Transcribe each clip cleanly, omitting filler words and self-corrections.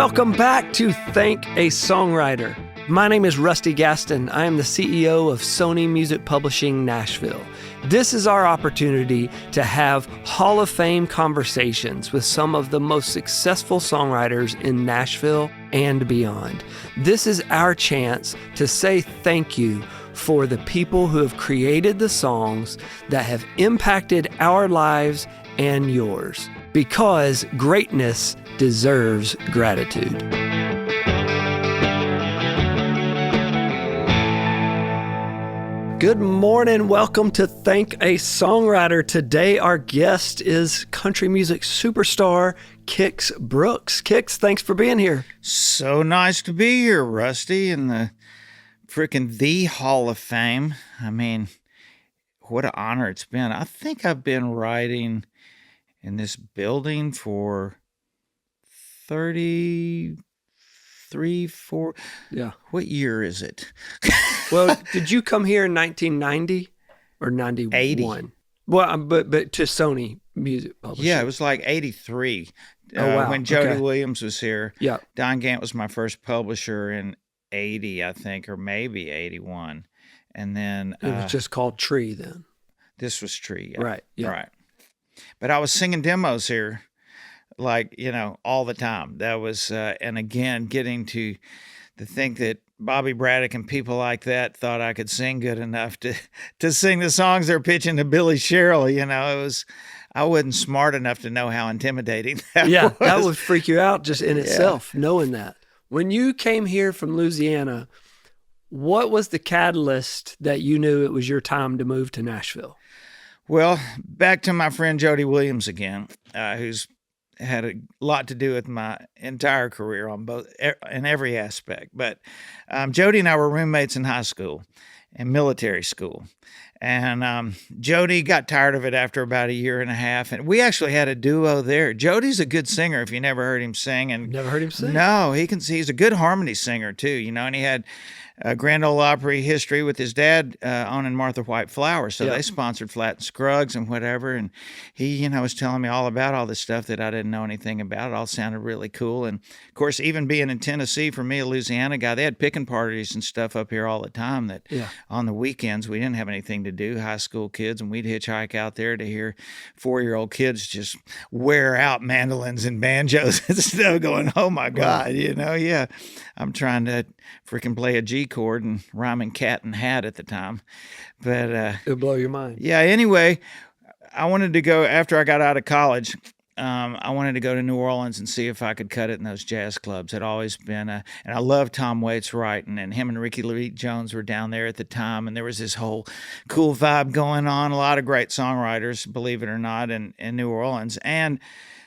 Welcome back to Thank A Songwriter. My name is Rusty Gaston. I am the CEO of Sony Music Publishing Nashville. This is our opportunity to have Hall of Fame conversations with some of the most successful songwriters in Nashville and beyond. This is our chance to say thank you for the people who have created the songs that have impacted our lives and yours, because greatness deserves gratitude. Good morning. Welcome to Thank A Songwriter. Today, our guest is country music superstar Kix Brooks. Kix, thanks for being here. So nice to be here, Rusty, in the the Hall of Fame. I mean, what an honor it's been. I think I've been writing in this building for 33, 4. Yeah. What year is it? Well, did you come here in 1990 or 91? 80. Well, but to Sony Music Publishing. Yeah, it was like 83. Oh, wow. When Jody Okay. Williams was here. Yeah. Don Gant was my first publisher in 80, I think, or maybe 81. And then It was just called Tree then. this was Tree. Yeah. Right. Yeah. Right. But I was singing demos here, like, all the time. That was, and again, getting to think that Bobby Braddock and people like that thought I could sing good enough to sing the songs they're pitching to Billy Sherrill. I wasn't smart enough to know how intimidating that was. That would freak you out just in itself, knowing that. When you came here from Louisiana, what was the catalyst that you knew it was your time to move to Nashville? Well, back to my friend Jody Williams again, who's had a lot to do with my entire career in every aspect. But Jody and I were roommates in high school and military school. And Jody got tired of it after about a year and a half. And we actually had a duo there. Jody's a good singer if you never heard him sing. And Never heard him sing? No, he's a good harmony singer too, and he had a Grand Ole Opry history with his dad owning Martha White Flowers. So they sponsored Flat and Scruggs and whatever. And he, was telling me all about all this stuff that I didn't know anything about. It all sounded really cool. And of course, even being in Tennessee, for me, a Louisiana guy, they had picking parties and stuff up here all the time that on the weekends, we didn't have anything to do, high school kids, and we'd hitchhike out there to hear 4-year-old kids just wear out mandolins and banjos and stuff going, oh my God, I'm trying to freaking play a G chord and rhyming cat and hat at the time. But It'll blow your mind. yeah, anyway, I wanted to go, after I got out of college, I wanted to go to New Orleans and see if I could cut it in those jazz clubs. Had always been and I loved Tom Waits writing, and him and Ricky Lee Jones were down there at the time, and there was this whole cool vibe going on. A lot of great songwriters, believe it or not, in New Orleans. And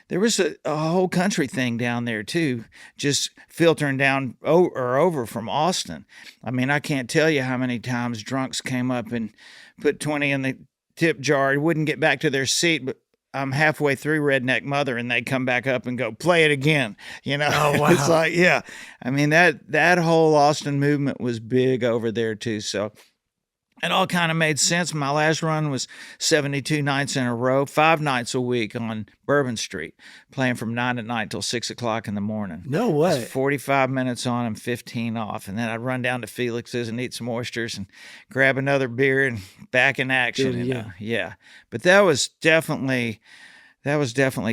there was a whole country thing down there too, just filtering down over from Austin. I mean, I can't tell you how many times drunks came up and put 20 in the tip jar, wouldn't get back to their seat, but I'm halfway through Redneck Mother, and they come back up and go, play it again. Oh, wow. It's like, yeah. I mean, that whole Austin movement was big over there too. So it all kind of made sense. My last run was 72 nights in a row, 5 nights a week on Bourbon Street, playing from 9 at night till 6 o'clock in the morning. No way. 45 minutes on and 15 off. And then I'd run down to Felix's and eat some oysters and grab another beer and back in action. Yeah. But that was definitely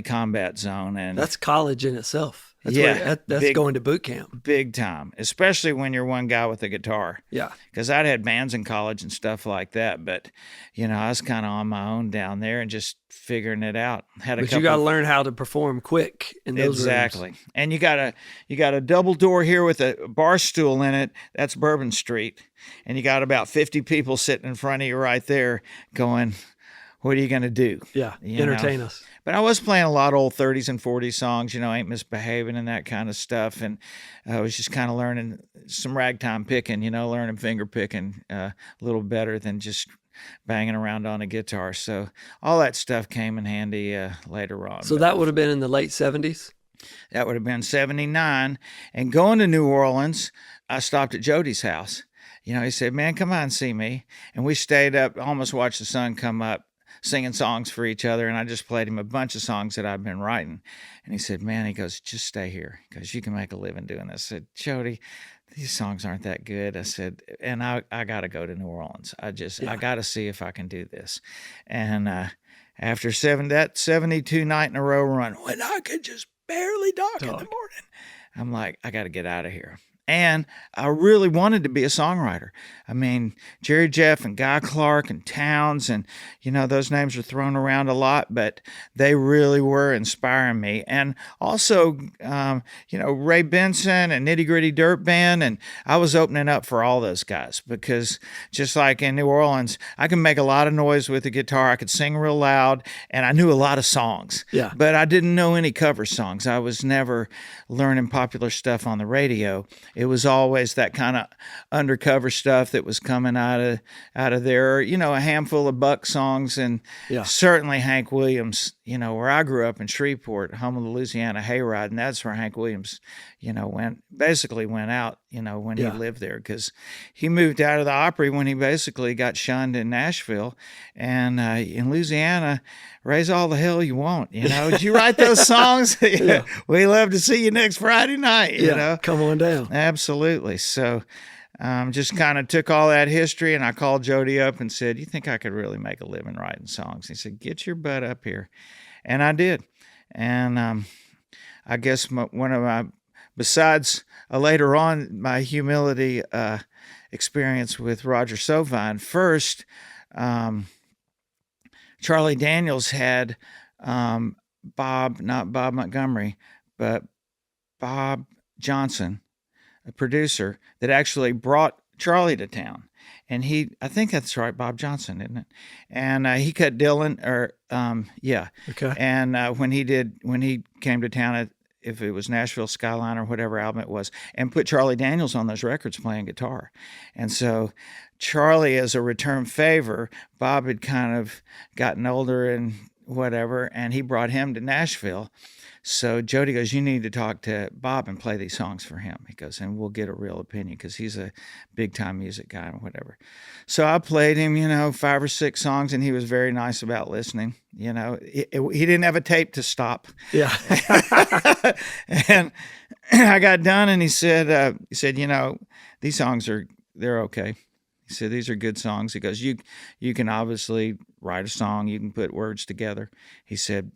combat zone. And that's college in itself. That's that's going to boot camp. Big time, especially when you're one guy with a guitar. Yeah. Because I'd had bands in college and stuff like that, but, I was kind of on my own down there and just figuring it out. But you got to learn how to perform quick in those Exactly. rooms. And you got a double door here with a bar stool in it. That's Bourbon Street. And you got about 50 people sitting in front of you right there going, what are you going to do? Yeah, entertain us. But I was playing a lot of old 30s and 40s songs, Ain't Misbehaving and that kind of stuff. And I was just kind of learning some ragtime picking, learning finger picking a little better than just banging around on a guitar. So all that stuff came in handy later on. So that would have been in the late 70s? That would have been 79. And going to New Orleans, I stopped at Jody's house. He said, man, come on and see me. And we stayed up, almost watched the sun come up singing songs for each other. And I just played him a bunch of songs that I've been writing. And he said, man, he goes, just stay here because you can make a living doing this. I said, Jody, these songs aren't that good. I said, and I got to go to New Orleans. I got to see if I can do this. And after that 72 night in a row run, when I could just barely talk in the morning, I'm like, I got to get out of here. And I really wanted to be a songwriter. I mean, Jerry Jeff and Guy Clark and Towns, and, those names are thrown around a lot, but they really were inspiring me. And also, Ray Benson and Nitty Gritty Dirt Band, and I was opening up for all those guys because just like in New Orleans, I can make a lot of noise with the guitar. I could sing real loud, and I knew a lot of songs. Yeah. But I didn't know any cover songs. I was never learning popular stuff on the radio. It was always that kind of undercover stuff that was coming out of there, a handful of Buck songs, and certainly Hank Williams, where I grew up in Shreveport, home of the Louisiana Hayride, and that's where Hank Williams, went out, when he lived there, because he moved out of the Opry when he basically got shunned in Nashville, and in Louisiana, raise all the hell you want, Did you write those songs? We love to see you next Friday night, you know? Come on down. Absolutely. So just kind of took all that history, and I called Jody up and said, you think I could really make a living writing songs? He said, get your butt up here. And I did. And I guess besides later on, my humility experience with Roger Sovine, first, Charlie Daniels had not Bob Montgomery, but Bob Johnson, a producer that actually brought Charlie to town. And I think that's right, Bob Johnson, isn't it? And he cut Dylan, Okay. And when he came to town, if it was Nashville Skyline or whatever album it was, and put Charlie Daniels on those records playing guitar. And so Charlie, as a return favor, Bob had kind of gotten older and whatever, and he brought him to Nashville. So Jody goes, you need to talk to Bob and play these songs for him. He goes, and we'll get a real opinion because he's a big-time music guy and whatever. So I played him, 5 or 6 songs, and he was very nice about listening. He didn't have a tape to stop. Yeah. And I got done, and he said, these songs they're okay. He said, these are good songs. He goes, you can obviously write a song. You can put words together. He said,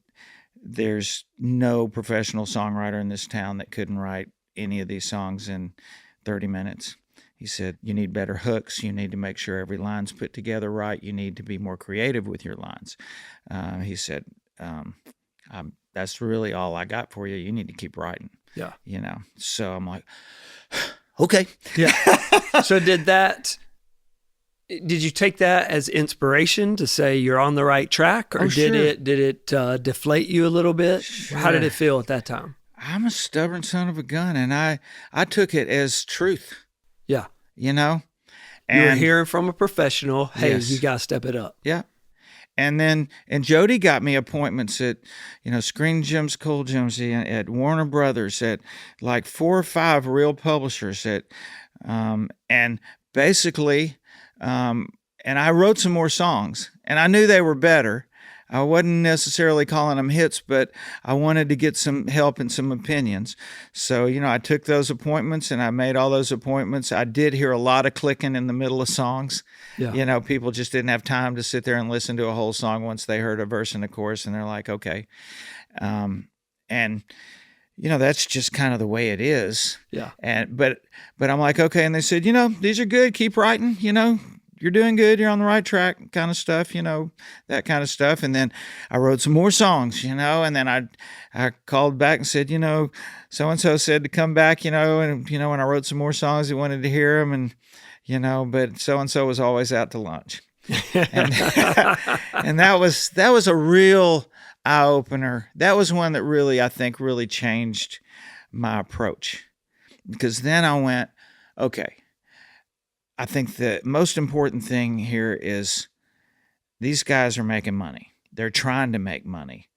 there's no professional songwriter in this town that couldn't write any of these songs in 30 minutes. He said, you need better hooks. You need to make sure every line's put together right. You need to be more creative with your lines. He said, that's really all I got for you. You need to keep writing. Yeah. So I'm like, okay. Yeah. So did you take that as inspiration to say you're on the right track, or did it deflate you a little bit? Sure. How did it feel at that time? I'm a stubborn son of a gun, and I took it as truth. Yeah. And you were hearing from a professional, hey, yes, you got to step it up. Yeah. And Jody got me appointments at, Screen Gems, Cool Gems, at Warner Brothers, at like 4 or 5 real publishers, and basically, and I wrote some more songs, and I knew they were better. I wasn't necessarily calling them hits, but I wanted to get some help and some opinions. So, I took those appointments, and I made all those appointments. I did hear a lot of clicking in the middle of songs. Yeah. People just didn't have time to sit there and listen to a whole song once they heard a verse and a chorus, and they're like, okay. And that's just kind of the way it is. Yeah. But I'm like, okay. And they said, these are good. Keep writing, you're doing good. You're on the right track, kind of stuff, that kind of stuff. And then I wrote some more songs, and then I called back and said, so-and-so said to come back, and, when I wrote some more songs, he wanted to hear them, and, but so-and-so was always out to lunch. And, and that was a real eye-opener. That was one that really, I think, really changed my approach, because then I went, okay, I think the most important thing here is these guys are making money. They're trying to make money.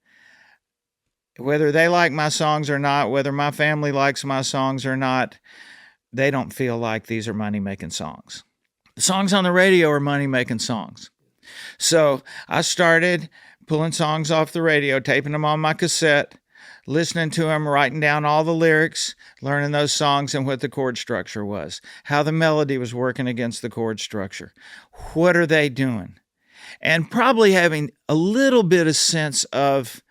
Whether they like my songs or not, whether my family likes my songs or not, they don't feel like these are money-making songs. The songs on the radio are money-making songs. So I started pulling songs off the radio, taping them on my cassette, listening to them, writing down all the lyrics, learning those songs and what the chord structure was, how the melody was working against the chord structure. What are they doing? And probably having a little bit of sense of,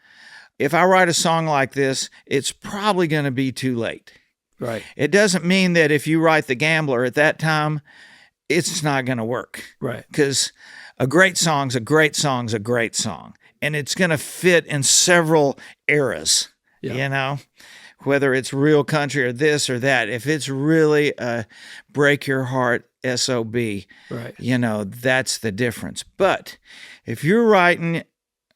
if I write a song like this, it's probably going to be too late. Right. It doesn't mean that if you write The Gambler at that time, it's not going to work. Right. Because a great song's a great song's a great song. And it's going to fit in several eras, you know, whether it's real country or this or that. If it's really a break your heart SOB, right, you know, that's the difference. But if you're writing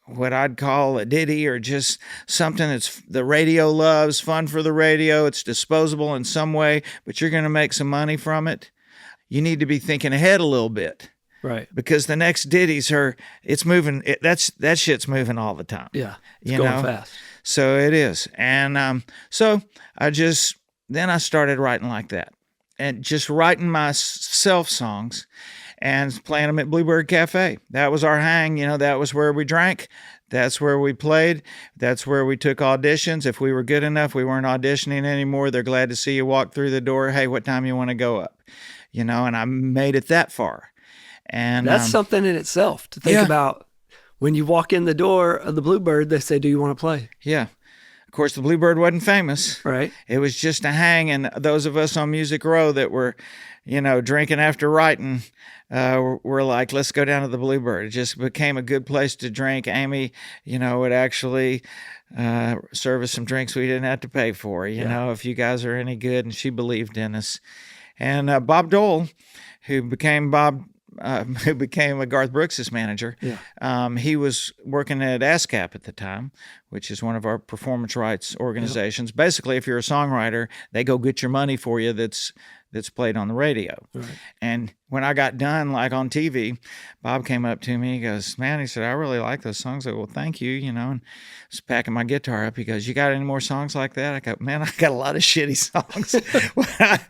what I'd call a ditty or just something that's the radio loves, fun for the radio, it's disposable in some way, but you're going to make some money from it, you need to be thinking ahead a little bit. Right. Because the next ditties it's moving, that shit's moving all the time. Yeah. It's going fast. So it is. And so then I started writing like that. And just writing myself songs and playing them at Bluebird Cafe. That was our hang. You know, that was where we drank. That's where we played. That's where we took auditions. If we were good enough, we weren't auditioning anymore. They're glad to see you walk through the door. Hey, what time you want to go up? You know, and I made it that far. And that's something in itself to think about. When you walk in the door of the Bluebird, they say, do you want to play? Yeah. Of course, the Bluebird wasn't famous. Right. It was just a hang. And those of us on Music Row that were, you know, drinking after writing, were like, let's go down to the Bluebird. It just became a good place to drink. Amy, you know, would actually serve us some drinks we didn't have to pay for, you know, if you guys are any good. And she believed in us. And Bob Dole, who became a Garth Brooks' manager. Yeah. He was working at ASCAP at the time, which is one of our performance rights organizations. Yeah. Basically, if you're a songwriter, they go get your money for you that's played on the radio. Right. And when I got done, like on TV, Bob came up to me. He goes, man, he said, I really like those songs. I go, well, thank you, you know, and I was packing my guitar up. He goes, you got any more songs like that? I go, man, I got a lot of shitty songs.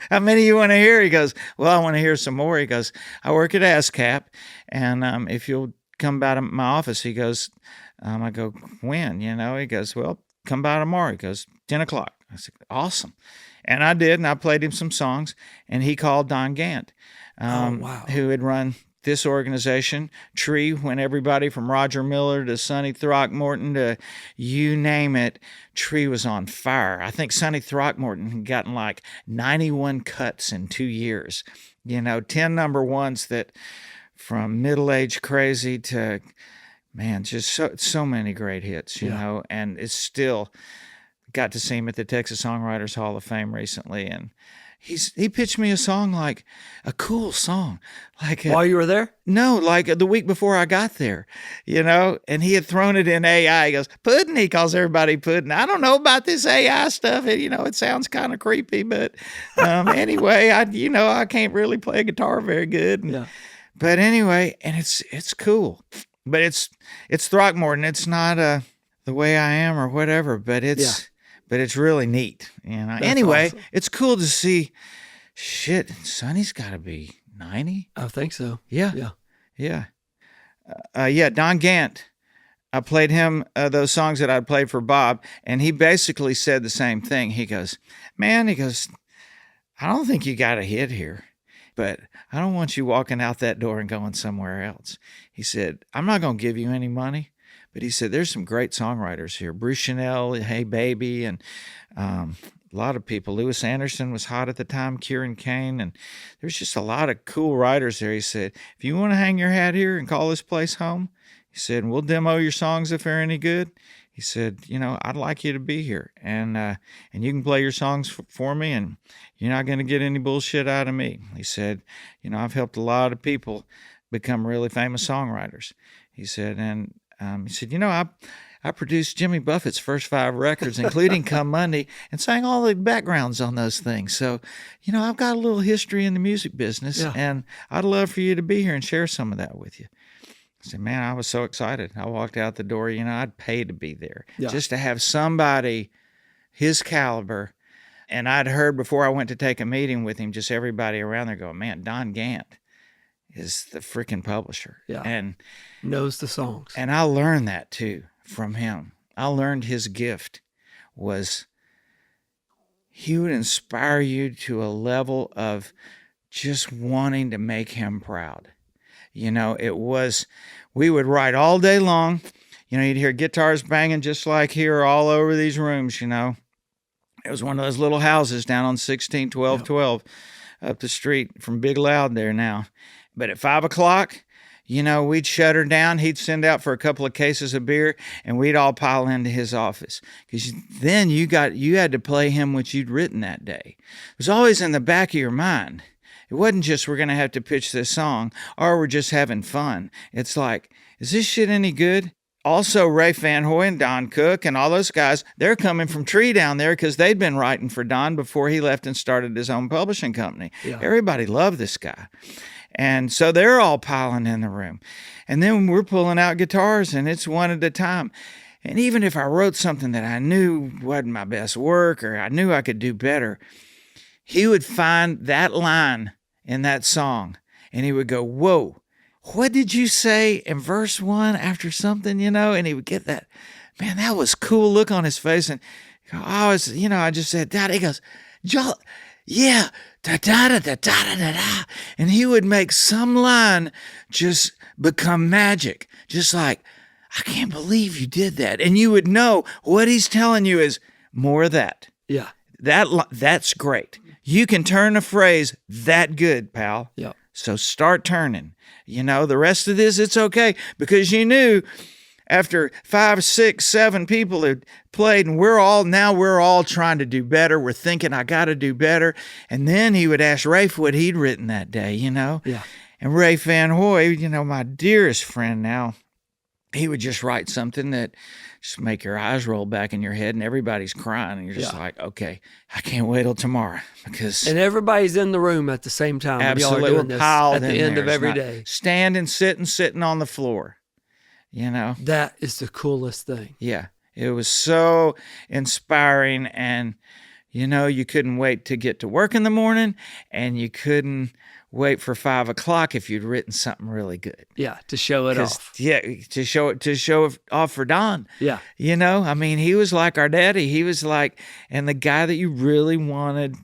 How many you want to hear? He goes, well, I want to hear some more. He goes, I work at ASCAP, and if you'll come by to my office, he goes, I go, when? You know, he goes, well, come by tomorrow. He goes, 10 o'clock. I said, awesome. And I did, and I played him some songs, and he called Don Gant, who had run this organization, Tree, when everybody from Roger Miller to Sonny Throckmorton to you name it, Tree was on fire. I think Sonny Throckmorton had gotten like 91 cuts in 2 years, you know, 10 number ones that from Middle-Age Crazy to, man, just so many great hits, you know, and it's still... Got to see him at the Texas Songwriters Hall of Fame recently, and he pitched me a song, like a cool song, like while you were there. No, like the week before I got there, you know. And he had thrown it in AI. He goes, "Puddin'." He calls everybody Puddin'. I don't know about this AI stuff. It sounds kind of creepy, but anyway, I can't really play guitar very good. But anyway, and it's cool, but it's Throckmorton. It's not The Way I Am or whatever, but it's. But it's really neat, you know. Anyway, awesome. It's cool to see. Shit, Sonny's got to be 90. I think so. Yeah. Don Gant. I played him those songs that I'd played for Bob, and he basically said the same thing. He goes, man, I don't think you got a hit here, but I don't want you walking out that door and going somewhere else. He said, I'm not going to give you any money. But he said, there's some great songwriters here. Bruce Chanel, Hey Baby, and a lot of people. Louis Anderson was hot at the time, Kieran Kane, and there's just a lot of cool writers there. He said, if you want to hang your hat here and call this place home, he said, we'll demo your songs if they're any good. He said, I'd like you to be here, and you can play your songs for me, and you're not going to get any bullshit out of me. He said, I've helped a lot of people become really famous songwriters. He said, and he said, I produced Jimmy Buffett's first 5 records, including Come Monday, and sang all the backgrounds on those things. So, I've got a little history in the music business, and I'd love for you to be here and share some of that with you. I said, man, I was so excited. I walked out the door, I'd pay to be there just to have somebody his caliber. And I'd heard before I went to take a meeting with him, just everybody around there go, man, Don Gant. is the freaking publisher. Yeah. And knows the songs. And I learned that too from him. I learned his gift was he would inspire you to a level of just wanting to make him proud. You know, we would write all day long. You know, you'd hear guitars banging just like here all over these rooms, you know. It was one of those little houses down on 1212 up the street from Big Loud there now. But at 5 o'clock, you know, we'd shut her down. He'd send out for a couple of cases of beer, and we'd all pile into his office. Because then you had to play him what you'd written that day. It was always in the back of your mind. It wasn't just we're going to have to pitch this song or we're just having fun. It's like, is this shit any good? Also, Ray Van Hoy and Don Cook and all those guys, they're coming from Tree down there because they'd been writing for Don before he left and started his own publishing company. Yeah. Everybody loved this guy. And so they're all piling in the room. And then we're pulling out guitars, and it's one at a time. And even if I wrote something that I knew wasn't my best work or I knew I could do better, he would find that line in that song, and he would go, whoa, what did you say in verse 1 after something, you know? And he would get that, man, that was cool look on his face. And I just said, Dad, he goes, yeah, da-da-da-da-da-da-da. And he would make some line just become magic. Just like, I can't believe you did that. And you would know what he's telling you is more of that. Yeah. That's great. You can turn a phrase that good, pal. Yeah. So start turning. You know, the rest of this, it's okay. Because you knew after 5, 6, 7 people had played, and we're all trying to do better. We're thinking, I got to do better. And then he would ask Rafe what he'd written that day, you know. Yeah. And Ray Van Hoy, you know, my dearest friend now, he would just write something that just make your eyes roll back in your head, and everybody's crying, and you're just like, okay, I can't wait till tomorrow because. And everybody's in the room at the same time. Absolutely, y'all are doing this piled at the end of every day. Standing, sitting on the floor. You know, that is the coolest thing. Yeah, it was so inspiring, and you know, you couldn't wait to get to work in the morning, and you couldn't wait for 5 o'clock if you'd written something really good. Yeah, to show it off. Yeah, to show it off for Don. Yeah. You know, I mean, he was like our daddy. He was like, and the guy that you really wanted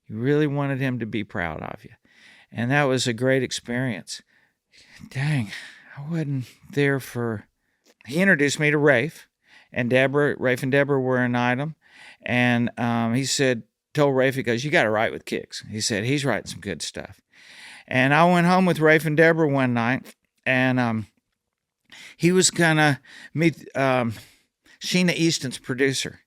him to be proud of you. And that was a great experience. Dang, I wasn't there for, he introduced me to Rafe and Deborah. Rafe and Deborah were an item. And he told Rafe, he goes, you got to write with Kix. He said, he's writing some good stuff. And I went home with Rafe and Deborah one night, and he was going to meet Sheena Easton's producer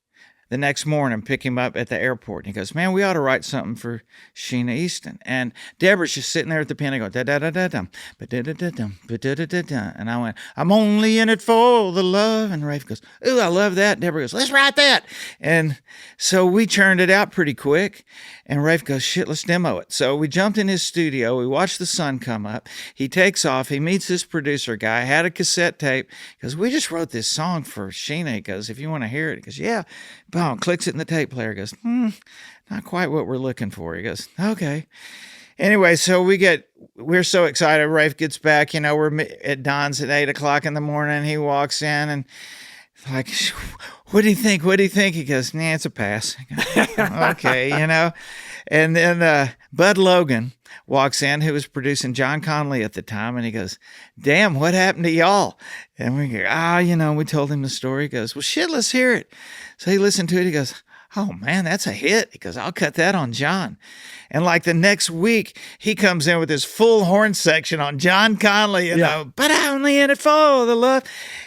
the next morning, pick him up at the airport. And he goes, man, we ought to write something for Sheena Easton. And Deborah's just sitting there at the piano going, da-da-da-da-dum, ba-da-da-da-dum, ba-da-da-da-dum. And I went, I'm only in it for the love. And Rafe goes, ooh, I love that. Deborah goes, let's write that. And so we churned it out pretty quick. And Rafe goes, shit, let's demo it. So we jumped in his studio. We watched the sun come up. He takes off. He meets this producer guy, had a cassette tape. He goes, we just wrote this song for Sheena. He goes, if you want to hear it. He goes, yeah. Boom, clicks it in the tape player. He goes, not quite what we're looking for. He goes, okay. Anyway, so we're so excited. Rafe gets back, you know, we're at Don's at 8 o'clock in the morning. He walks in and like, what do you think? What do you think? He goes, nah, it's a pass. Okay, you know. And then Bud Logan walks in, who was producing John Conley at the time, and he goes, damn, what happened to y'all? And we go, you know, we told him the story. He goes, well, shit, let's hear it. So he listened to it. He goes, oh, man, that's a hit. He goes, I'll cut that on John. And like the next week, he comes in with his full horn section on John Conley, you know, but I'm only in it for the love,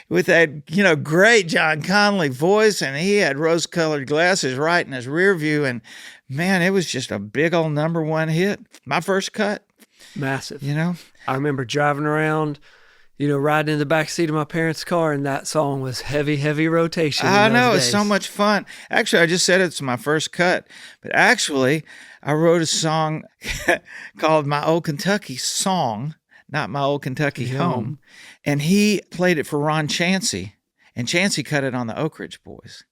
with that, you know, great John Conley voice. And he had rose-colored glasses right in his rear view. And, man, it was just a big old #1 hit. My first cut. Massive. You know? I remember driving around, you know, riding in the back seat of my parents' car, and that song was heavy, heavy rotation. I know, it's so much fun. Actually, I just said it's my first cut, but actually, I wrote a song called My Old Kentucky Song, not My Old Kentucky Home, and he played it for Ron Chancey, and Chancey cut it on the Oak Ridge Boys.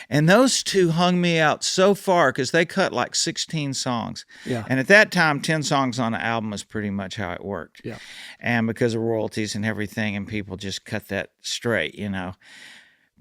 And those two hung me out so far because they cut like 16 songs. Yeah. And at that time, 10 songs on an album was pretty much how it worked. Yeah. And because of royalties and everything, and people just cut that straight, you know.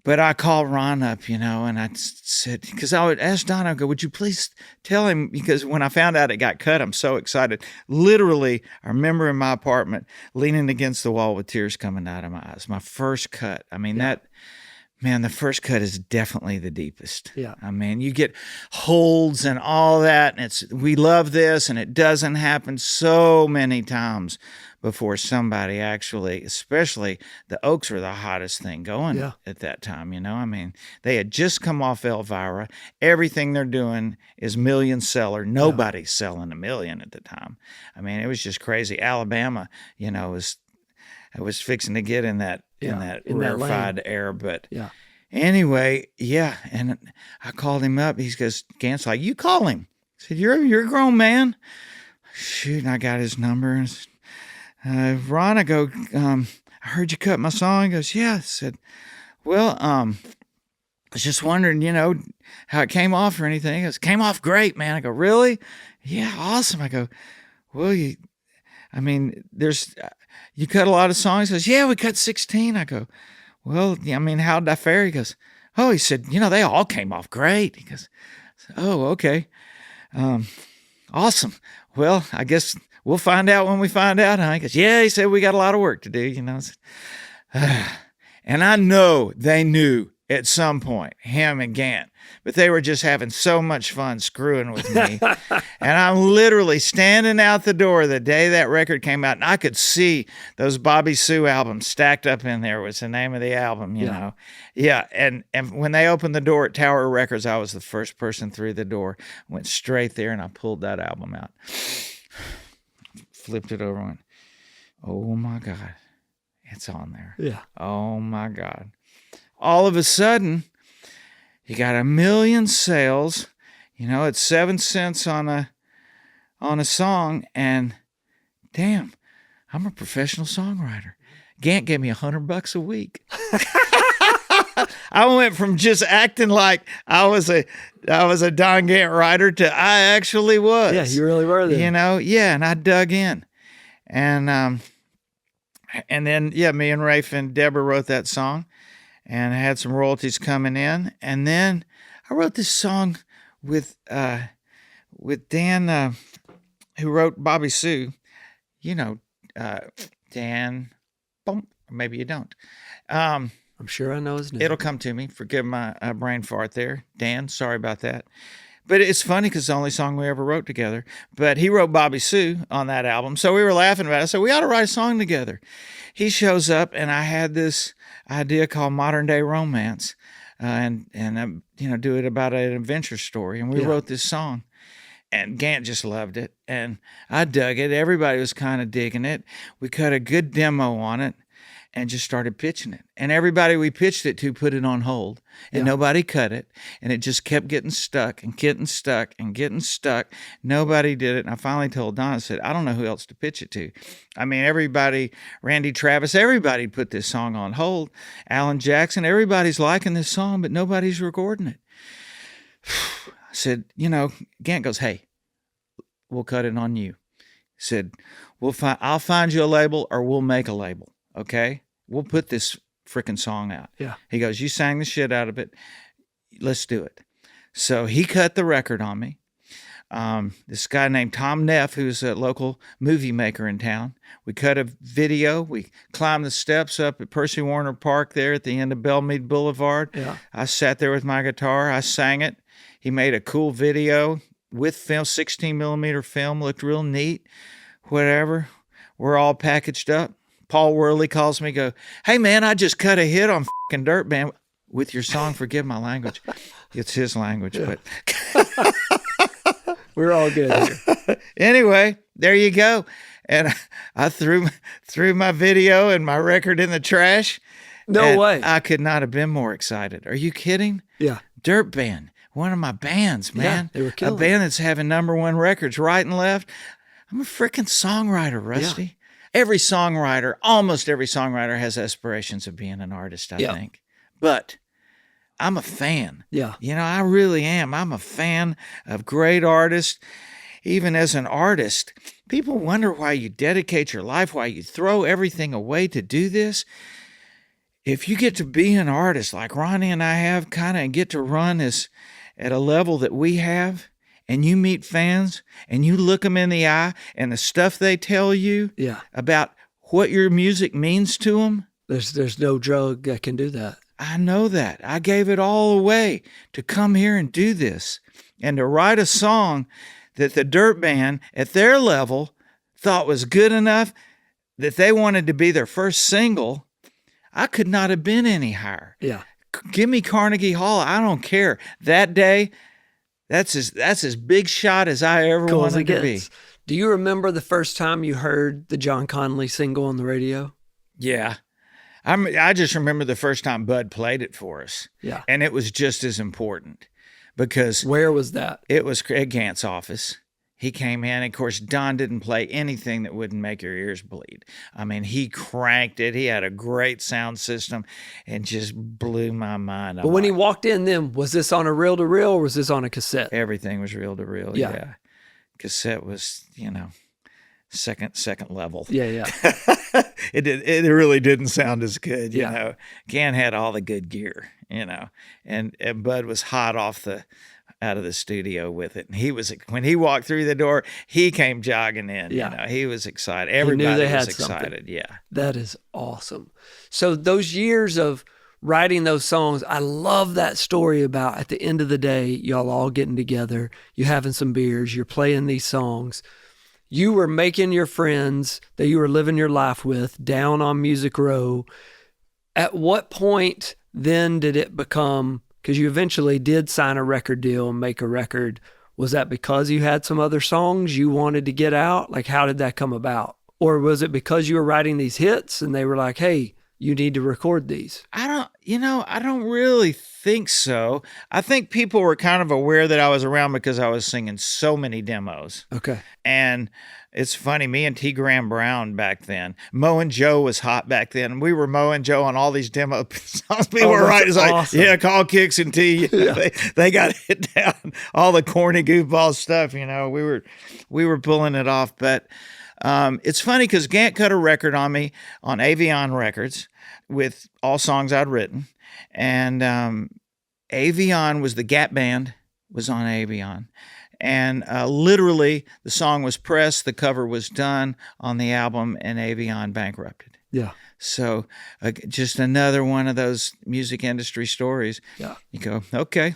But I called Ron up, you know, and I said, because I would ask Don, I go, would you please tell him? Because when I found out it got cut, I'm so excited. Literally, I remember in my apartment, leaning against the wall with tears coming out of my eyes. My first cut. I mean, the first cut is definitely the deepest. Yeah. I mean, you get holds and all that, and we love this, and it doesn't happen so many times before somebody actually, especially the Oaks were the hottest thing going at that time, you know? I mean, they had just come off Elvira. Everything they're doing is million seller. Nobody's selling a million at the time. I mean, it was just crazy. Alabama, you know, was fixing to get in that rarefied air, but anyway, and I called him up. He goes, Gant's like, you call him. I said, you're a grown man. Shoot, and I got his number. Ron, I go, I heard you cut my song. He goes, yeah. I said, well, I was just wondering, you know, how it came off or anything. He goes, came off great, man. I go, really? Yeah, awesome. I go, well, you cut a lot of songs. He goes, yeah, we cut 16. I go, well, I mean, how did I fare? He goes, oh, he said, you know, they all came off great. He goes, oh, okay. Awesome. Well, I guess we'll find out when we find out, huh? He goes, yeah, he said, we got a lot of work to do, you know. And I know they knew at some point, him and Gant, but they were just having so much fun screwing with me. And I'm literally standing out the door the day that record came out, and I could see those Bobby Sue albums stacked up in there was the name of the album, you know. Yeah, and when they opened the door at Tower Records, I was the first person through the door, went straight there, and I pulled that album out. Flipped it over and went, oh my God, it's on there. Yeah. Oh my God. All of a sudden, you got 1 million sales, you know, it's 7 cents on a song, and damn, I'm a professional songwriter. Gant gave me $100 a week. I went from just acting like I was a Don Gant writer to I actually was. Yeah, you really were there. You know, yeah, and I dug in. And then, me and Rafe and Deborah wrote that song, and I had some royalties coming in. And then I wrote this song with Dan, who wrote Bobby Sue. You know, Dan, or maybe you don't. I'm sure I know his name. It'll come to me. Forgive my brain fart there. Dan, sorry about that. But it's funny because it's the only song we ever wrote together. But he wrote Bobby Sue on that album. So we were laughing about it. So we ought to write a song together. He shows up, and I had this idea called Modern Day Romance, and do it about an adventure story. And we wrote this song. And Gant just loved it. And I dug it. Everybody was kind of digging it. We cut a good demo on it and just started pitching it. And everybody we pitched it to put it on hold. And nobody cut it. And it just kept getting stuck and getting stuck and getting stuck. Nobody did it. And I finally told Don, I said, I don't know who else to pitch it to. I mean, everybody, Randy Travis, everybody put this song on hold. Alan Jackson, everybody's liking this song, but nobody's recording it. I said, Gant goes, hey, we'll cut it on you. He said, I'll find you a label, or we'll make a label. Okay? We'll put this freaking song out. Yeah. He goes, you sang the shit out of it. Let's do it. So he cut the record on me. This guy named Tom Neff, who's a local movie maker in town. We cut a video. We climbed the steps up at Percy Warner Park there at the end of Belmead Boulevard. Yeah. I sat there with my guitar. I sang it. He made a cool video with film, 16 millimeter film, looked real neat, whatever. We're all packaged up. Paul Worley calls me, go, hey man, I just cut a hit on fucking Dirt Band with your song, Forgive My Language. It's his language, but we're all good here. Anyway, there you go. And I threw my video and my record in the trash. No way. I could not have been more excited. Are you kidding? Yeah. Dirt Band. One of my bands, man. Yeah, they were killing. A band that's having #1 records right and left. I'm a freaking songwriter, Rusty. Yeah. Almost every songwriter has aspirations of being an artist, I think. But I'm a fan. Yeah. I really am. I'm a fan of great artists. Even as an artist, people wonder why you dedicate your life, why you throw everything away to do this. If you get to be an artist like Ronnie and I have, kind of, and get to run at a level that we have, and you meet fans and you look them in the eye and the stuff they tell you about what your music means to them. There's no drug that can do that. I know that. I gave it all away to come here and do this and to write a song that the Dirt Band at their level thought was good enough that they wanted to be their first single. I could not have been any higher. Yeah. Give me Carnegie Hall. I don't care. That day, that's as big shot as I ever wanted to be. Do you remember the first time you heard the John Conley single on the radio? Yeah. I just remember the first time Bud played it for us. Yeah. And it was just as important because... Where was that? It was at Gant's office. He came in. Of course, Don didn't play anything that wouldn't make your ears bleed. I mean, he cranked it. He had a great sound system and just blew my mind. But when he walked in, then, was this on a reel-to-reel or was this on a cassette? Everything was reel-to-reel, yeah. Cassette was, second level. Yeah. It really didn't sound as good, you know. Gant had all the good gear, and Bud was hot out of the studio with it. And he was, when he walked through the door, he came jogging in. He was excited. Everybody was excited. Something. Yeah. That is awesome. So those years of writing those songs, I love that story about at the end of the day, y'all all getting together, you having some beers, you're playing these songs. You were making your friends that you were living your life with down on Music Row. At what point then did it become, because you eventually did sign a record deal and make a record, was that because you had some other songs you wanted to get out? Like, how did that come about? Or was it because you were writing these hits and they were like, hey, you need to record these? I don't really think so. I think people were kind of aware that I was around because I was singing so many demos. Okay. And it's funny, me and T. Graham Brown back then, Mo and Joe was hot back then. We were Mo and Joe on all these demo songs. People were writing, awesome. Like, call Kix and T. They got it down. All the corny goofball stuff, we were pulling it off. But it's funny because Gant cut a record on me on Avion Records with all songs I'd written. And Avion was the Gap Band, was on Avion. And literally, the song was pressed, the cover was done on the album, and Avion bankrupted. Yeah. So just another one of those music industry stories. Yeah. You go, okay,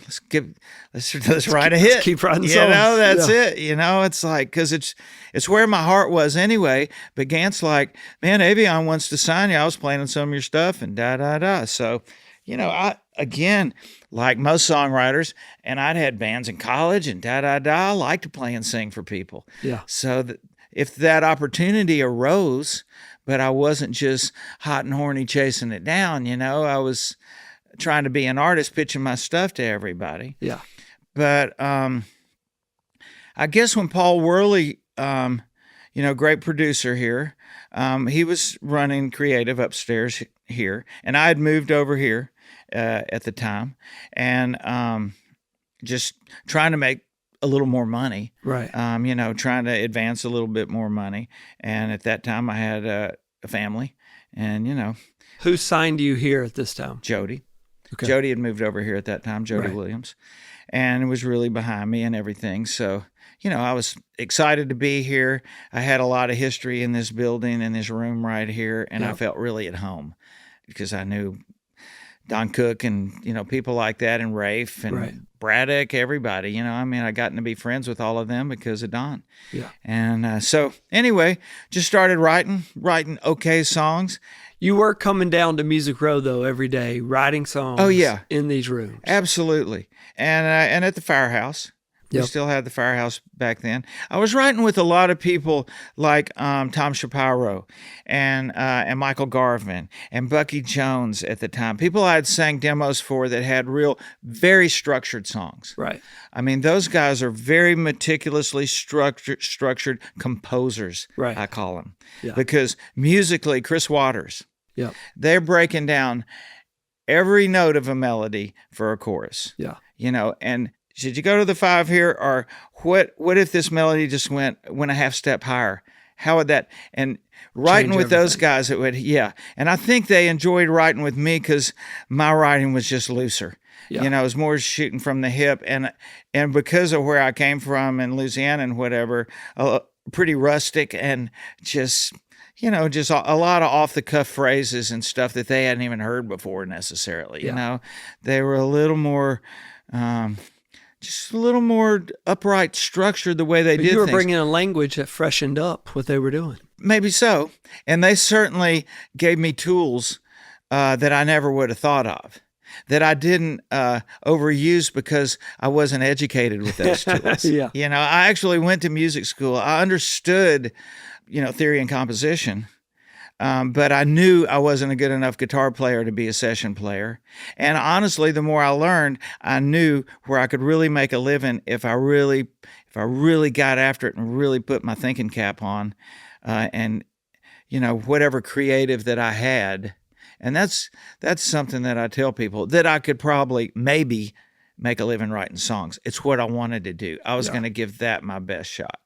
let's write a hit. Let's keep writing songs. That's it. It's like, because it's where my heart was anyway. But Gant's like, man, Avion wants to sign you. I was playing on some of your stuff and da-da-da. So, I, again, like most songwriters, and I'd had bands in college and da-da-da, I liked to play and sing for people. Yeah. So if that opportunity arose, but I wasn't just hot and horny chasing it down, I was trying to be an artist, pitching my stuff to everybody. Yeah. But I guess when Paul Worley, great producer here, he was running creative upstairs here, and I had moved over here at the time, and just trying to make a little more money, right? Trying to advance a little bit more money. And at that time, I had a family, and who signed you here at this time? Jody. Okay. Jody had moved over here at that time, Jody Williams, and was really behind me and everything. So, I was excited to be here. I had a lot of history in this building, in this room right here, and I felt really at home because I knew Don Cook and, people like that, and Rafe and Braddock, everybody, I gotten to be friends with all of them because of Don. Yeah. And so anyway, just started writing okay songs. You were coming down to Music Row, though, every day, writing songs in these rooms. Absolutely. And at the Firehouse. We still had the Firehouse back then. I was writing with a lot of people like Tom Shapiro and Michael Garvin and Bucky Jones at the time. People I had sang demos for that had very structured songs. Right. Those guys are very meticulously structured composers, I call them. Yeah. Because musically, Chris Waters, they're breaking down every note of a melody for a chorus. Yeah. And should you go to the 5 here, or what if this melody just went a half step higher? How would that, and writing Change with those everything. guys, it would, yeah. And I think they enjoyed writing with me because my writing was just looser. Yeah. It was more shooting from the hip, and because of where I came from in Louisiana and whatever, pretty rustic, and just just a lot of off the cuff phrases and stuff that they hadn't even heard before necessarily. They were a little more, just a little more upright, structured the way they did You were things. bringing a language that freshened up what they were doing. Maybe so, and they certainly gave me tools that I never would have thought of, that I didn't overuse because I wasn't educated with those tools. Yeah. I actually went to music school. I understood, theory and composition, but I knew I wasn't a good enough guitar player to be a session player. And honestly, the more I learned, I knew where I could really make a living if I really got after it and really put my thinking cap on, and whatever creative that I had. And that's something that I tell people, that I could probably maybe make a living writing songs. It's what I wanted to do. I was going to give that my best shot.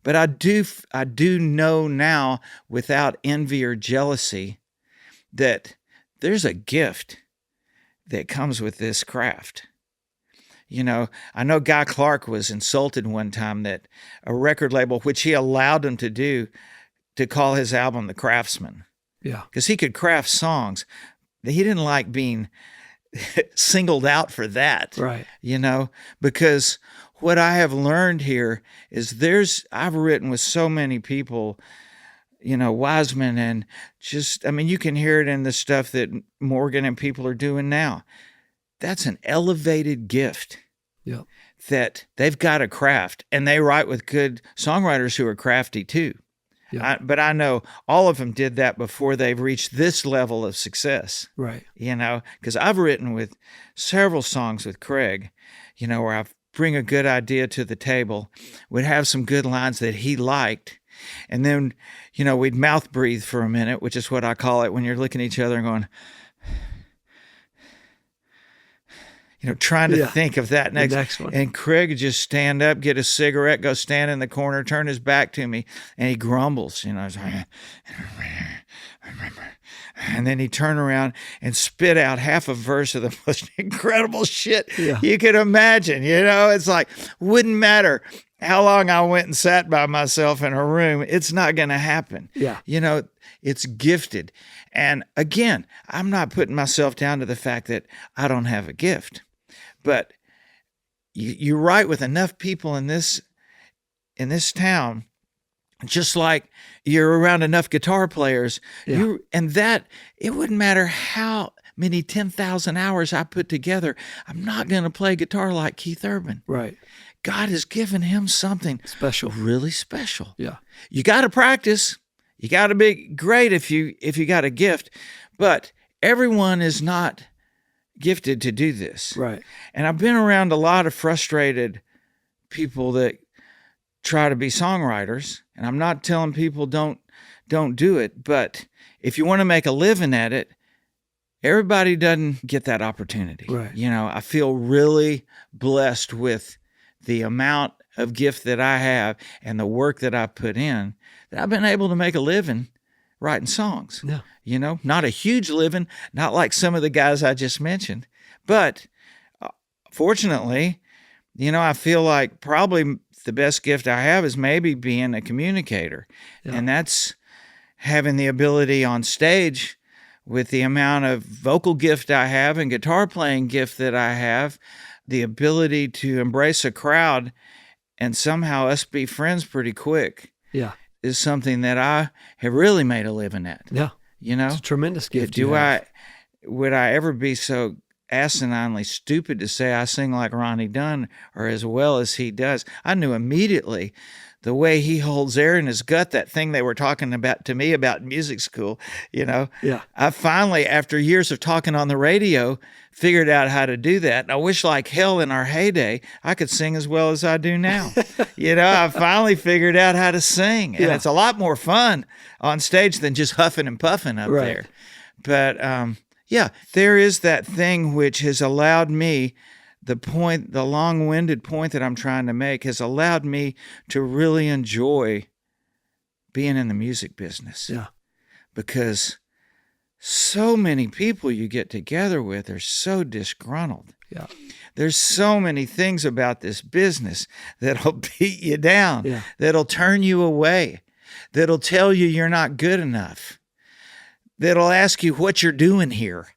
But I do know now, without envy or jealousy, that there's a gift that comes with this craft. I know Guy Clark was insulted one time that a record label, which he allowed him to do, to call his album The Craftsman. Yeah. Because he could craft songs. He didn't like being singled out for that. Right. Because what I have learned here is I've written with so many people, Wiseman, and you can hear it in the stuff that Morgan and people are doing now. That's an elevated gift. Yeah. That they've got a craft, and they write with good songwriters who are crafty too. Yeah. But I know all of them did that before they've reached this level of success. Right. Because I've written with several songs with Craig, where I bring a good idea to the table, would have some good lines that he liked, and then, we'd mouth breathe for a minute, which is what I call it when you're looking at each other and going, trying to think of that next one. And Craig would just stand up, get a cigarette, go stand in the corner, turn his back to me, and he grumbles, he's like, and then he'd turn around and spit out half a verse of the most incredible shit you could imagine. It's like, wouldn't matter how long I went and sat by myself in a room, it's not going to happen. Yeah. It's gifted. And again, I'm not putting myself down to the fact that I don't have a gift. But you write with enough people in this town, just like you're around enough guitar players, it wouldn't matter how many 10,000 hours I put together, I'm not going to play guitar like Keith Urban. Right. God has given him something special, really special. Yeah. You got to practice. You got to be great if you got a gift, but everyone is not gifted to do this. Right. And I've been around a lot of frustrated people that try to be songwriters, and I'm not telling people don't do it, but if you want to make a living at it, everybody doesn't get that opportunity. Right. I feel really blessed with the amount of gift that I have and the work that I put in, that I've been able to make a living writing songs. Yeah. Not a huge living, not like some of the guys I just mentioned, but fortunately, I feel like probably the best gift I have is maybe being a communicator. Yeah. And that's having the ability on stage, with the amount of vocal gift I have and guitar playing gift that I have, the ability to embrace a crowd and somehow us be friends pretty quick. Yeah. Is something that I have really made a living at. Yeah. It's a tremendous gift. Would I ever be so asininely stupid to say I sing like Ronnie Dunn or as well as he does? I knew immediately the way he holds air in his gut, that thing they were talking about to me about music school, Yeah. I finally, after years of talking on the radio, figured out how to do that. And I wish like hell in our heyday, I could sing as well as I do now. I finally figured out how to sing. And it's a lot more fun on stage than just huffing and puffing up there. But, Yeah, there is that thing which has allowed me, the long-winded point that I'm trying to make has allowed me to really enjoy being in the music business. Yeah. Because so many people you get together with are so disgruntled. Yeah. There's so many things about this business that'll beat you down, Yeah. that'll turn you away, that'll tell you you're not good enough, that'll ask you what you're doing here.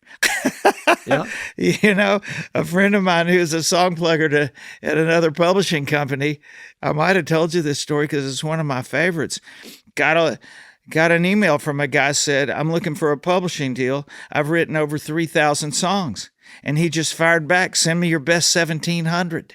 Yeah. You know, a friend of mine who's a song plugger at another publishing company, I might have told you this story because it's one of my favorites, got an email from a guy said, I'm looking for a publishing deal. I've written over 3,000 songs. And he just fired back, send me your best 1,700.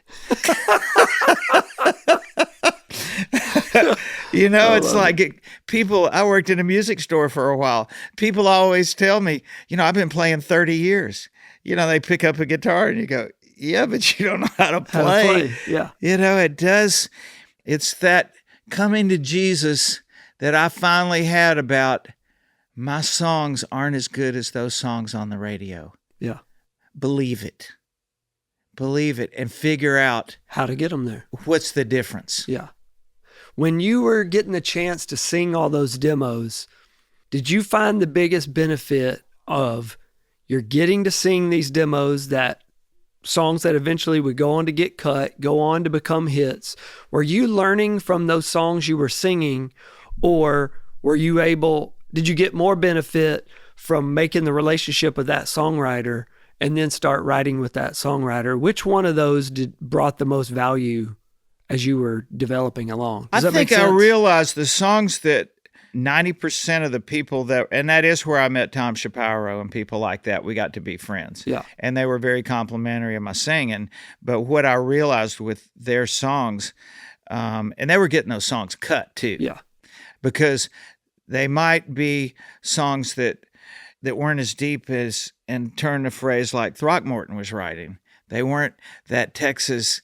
You know, it's like people, I worked in a music store for a while. People always tell me, you know, I've been playing 30 years. You know, they pick up a guitar and you go, yeah, but you don't know how to play. Yeah. You know, it's that coming to Jesus that I finally had about my songs aren't as good as those songs on the radio. Yeah. Believe it and figure out how to get them there. What's the difference? Yeah. When you were getting the chance to sing all those demos, did you find the biggest benefit of you're getting to sing these demos, that songs that eventually would go on to get cut, go on to become hits? Were you learning from those songs you were singing, or did you get more benefit from making the relationship with that songwriter and then start writing with that songwriter? Which one of those brought the most value as you were developing along? I think I realized the songs that 90% of the people and that is where I met Tom Shapiro and people like that. We got to be friends. Yeah. And they were very complimentary of my singing. But what I realized with their songs, and they were getting those songs cut too. Yeah. Because they might be songs that weren't as deep as, and turn the phrase like Throckmorton was writing. They weren't that Texas,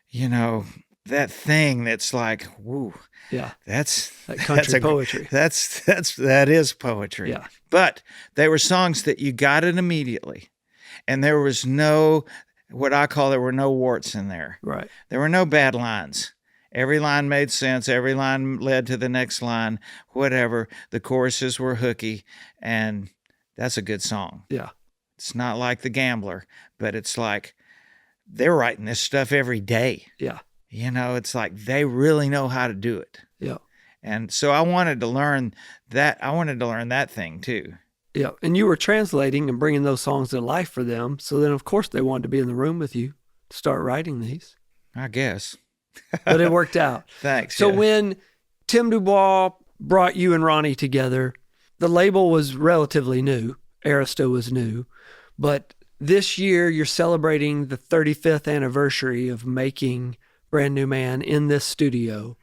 you know, that thing that's like, woo. Yeah. That country poetry. That is poetry. Yeah. But they were songs that you got it immediately. And there was there were no warts in there. Right. There were no bad lines. Every line made sense. Every line led to the next line, whatever. The choruses were hooky, and that's a good song. Yeah. It's not like The Gambler, but it's like they're writing this stuff every day. Yeah. You know, it's like they really know how to do it. Yeah. And so I wanted to learn that. I wanted to learn that thing too. Yeah. And you were translating and bringing those songs to life for them. So then, of course, they wanted to be in the room with you to start writing these. I guess. But it worked out. Thanks. So when Tim Dubois brought you and Ronnie together, the label was relatively new. Arista was new. But this year, you're celebrating the 35th anniversary of making Brand New Man in this studio.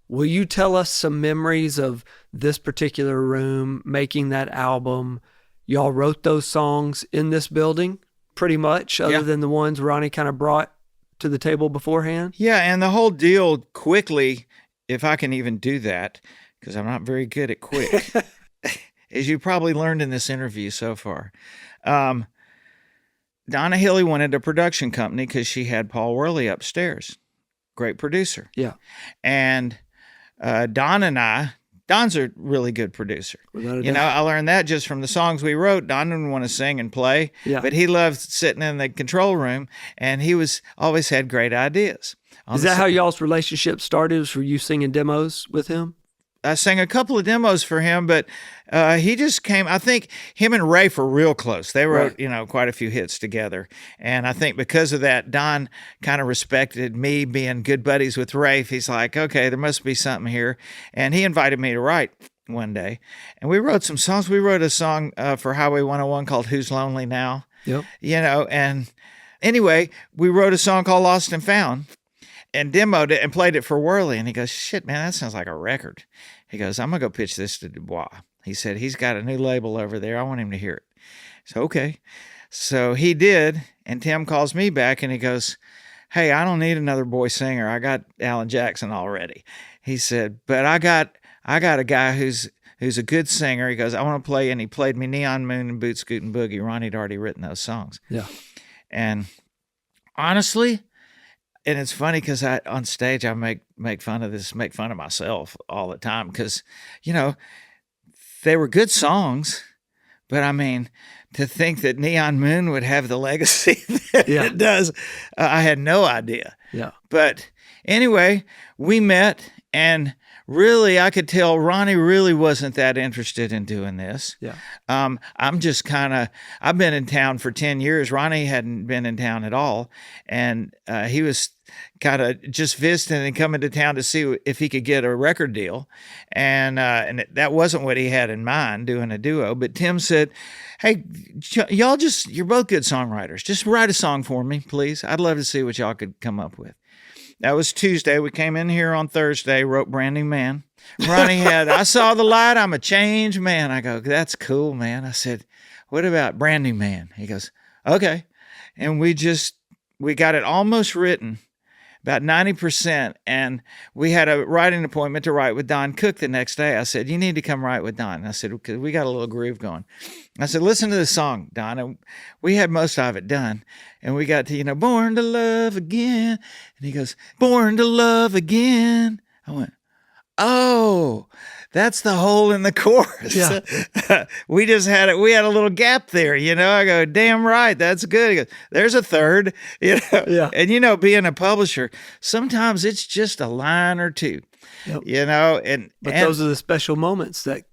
Will you tell us some memories of this particular room, making that album? Y'all wrote those songs in this building, pretty much, other than the ones Ronnie kind of brought to the table beforehand? Yeah, and the whole deal quickly, if I can even do that, because I'm not very good at quick, as you probably learned in this interview so far. Donna Hilly wanted a production company because she had Paul Worley upstairs. Great producer. Yeah. And Don's a really good producer. You know, I learned that just from the songs we wrote. Don didn't want to sing and play, but he loved sitting in the control room, and he always had great ideas. Is that how y'all's relationship started? Was for you singing demos with him? I sang a couple of demos for him, but he just came. I think him and Rafe were real close. They wrote, quite a few hits together. And I think because of that, Don kind of respected me being good buddies with Rafe. He's like, okay, there must be something here. And he invited me to write one day. And we wrote some songs. We wrote a song for Highway 101 called Who's Lonely Now? Yep. You know, and anyway, we wrote a song called Lost and Found and demoed it and played it for Worley. And he goes, shit, man, that sounds like a record. He goes, I'm going to go pitch this to Dubois. He said, he's got a new label over there. I want him to hear it. So, okay. So he did. And Tim calls me back and he goes, hey, I don't need another boy singer. I got Alan Jackson already. He said, but I got a guy who's who's a good singer. He goes, I want to play, and he played me Neon Moon and Boot Scootin' Boogie. Ronnie had already written those songs. Yeah. And honestly, and it's funny because on stage I make fun of myself all the time because, they were good songs, but I mean, to think that Neon Moon would have the legacy that it does, I had no idea. Yeah. But anyway, we met, and really, I could tell Ronnie really wasn't that interested in doing this. Yeah. I'm just I've been in town for 10 years. Ronnie hadn't been in town at all. And he was kind of just visiting and coming to town to see if he could get a record deal. And that wasn't what he had in mind, doing a duo. But Tim said, hey, y'all you're both good songwriters. Just write a song for me, please. I'd love to see what y'all could come up with. That was Tuesday. We came in here on Thursday, wrote Brand New Man. Ronnie had, I saw the light, I'm a changed man. I go, that's cool, man. I said, what about Brand New Man? He goes, okay. And we got it almost written, about 90%. And we had a writing appointment to write with Don Cook the next day. I said, you need to come write with Don. And I said, because we got a little groove going. I said, listen to this song, Don. And we had most of it done. And we got to, Born to Love Again. And he goes, Born to Love Again. I went, oh, that's the hole in the chorus. Yeah. We had a little gap there, I go, damn right, that's good. He goes, there's a third, Yeah. And being a publisher, sometimes it's just a line or two, But those are the special moments that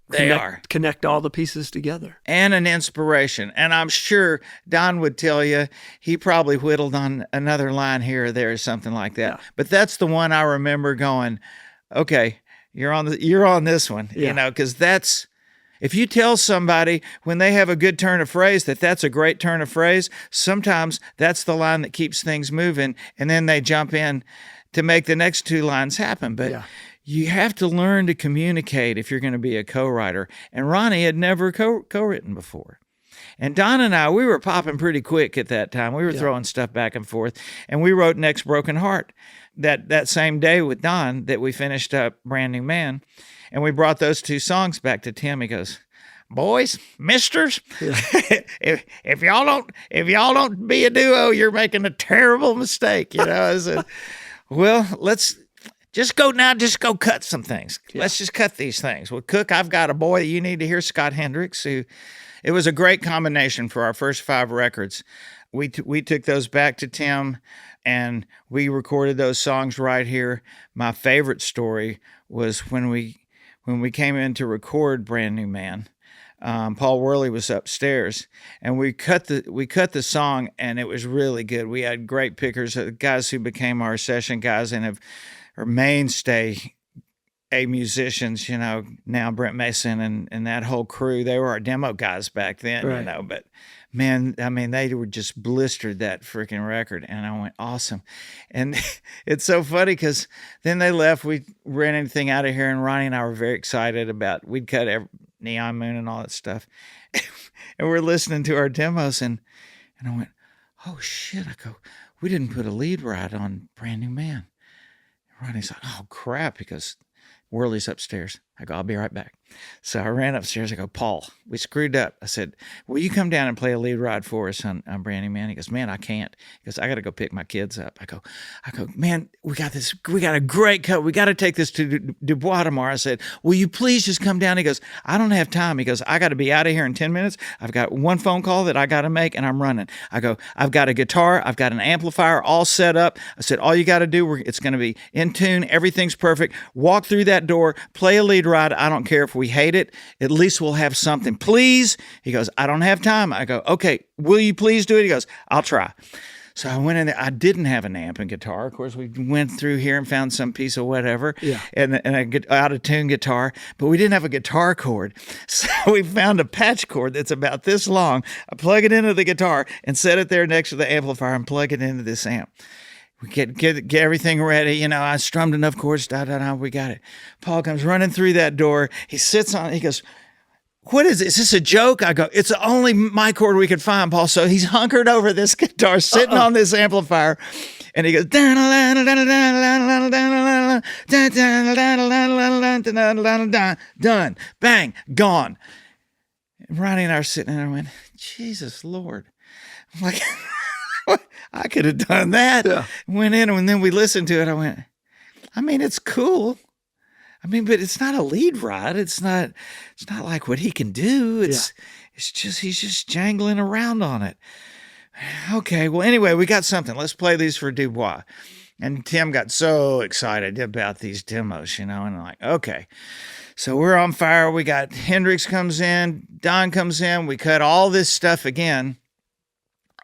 connect all the pieces together. And an inspiration. And I'm sure Don would tell you he probably whittled on another line here or there or something like that. Yeah. But that's the one I remember going, okay, you're on this one, because that's, if you tell somebody when they have a good turn of phrase that's a great turn of phrase, sometimes that's the line that keeps things moving, and then they jump in to make the next two lines happen. But you have to learn to communicate if you're going to be a co-writer. And Ronnie had never co-written before. And Don and I, we were popping pretty quick at that time. We were throwing stuff back and forth. And we wrote Next Broken Heart that same day with Don that we finished up Brand New Man. And we brought those two songs back to Tim. He goes, boys, misters, if y'all don't be a duo, you're making a terrible mistake. I said, well, let's just go cut some things. Yeah. Let's just cut these things. Well, Cook, I've got a boy that you need to hear, Scott Hendricks, who it was a great combination for our first 5 records. We took those back to Tim, and we recorded those songs right here. My favorite story was when we came in to record Brand New Man. Paul Worley was upstairs, and we cut the song, and it was really good. We had great pickers, guys who became our session guys and are mainstay musicians, now Brent Mason and that whole crew. They were our demo guys back then, right. But man, I mean, they were just blistered that freaking record, and I went, awesome. And it's so funny because then they left. We ran anything out of here, and Ronnie and I were very excited about, we'd cut Neon Moon and all that stuff. And we're listening to our demos, and I went, oh shit. I go, we didn't put a lead right on Brand New Man. And Ronnie's like, oh crap, because Worley's upstairs. I go, I'll be right back. So I ran upstairs. I go, Paul, we screwed up. I said, will you come down and play a lead ride for us on Brand New Man? He goes, man, I can't. He goes, I got to go pick my kids up. I go, man, we got a great cut. We got to take this to Dubois tomorrow. I said, will you please just come down? He goes, I don't have time. He goes, I got to be out of here in 10 minutes. I've got one phone call that I got to make, and I'm running. I go, I've got a guitar. I've got an amplifier all set up. I said, all you got to do, it's going to be in tune. Everything's perfect. Walk through that door, play a lead ride. I don't care if we hate it. At least we'll have something. Please. He goes, I don't have time. I go, okay, will you please do it? He goes, I'll try. So I went in there. I didn't have an amp and guitar. Of course, we went through here and found some piece of whatever, and a out-of-tune guitar, but we didn't have a guitar cord. So we found a patch cord that's about this long. I plug it into the guitar and set it there next to the amplifier and plug it into this amp. We get everything ready. I strummed enough chords, we got it. Paul comes running through that door. He sits on, he goes, what is this? Is this a joke? I go, it's the only mic cord we could find, Paul. So he's hunkered over this guitar, sitting on this amplifier. And he goes, done, bang, gone. And Ronnie and I are sitting there and I went, Jesus Lord. I'm like, I could have done that. Yeah. Went in and then we listened to it. I went, I mean, it's cool. I mean, but it's not a lead ride. It's not like what he can do. It's just, he's just jangling around on it. Okay. Well, anyway, we got something. Let's play these for Dubois. And Tim got so excited about these demos, and I'm like, okay. So we're on fire. We got Hendrix comes in, Don comes in. We cut all this stuff again,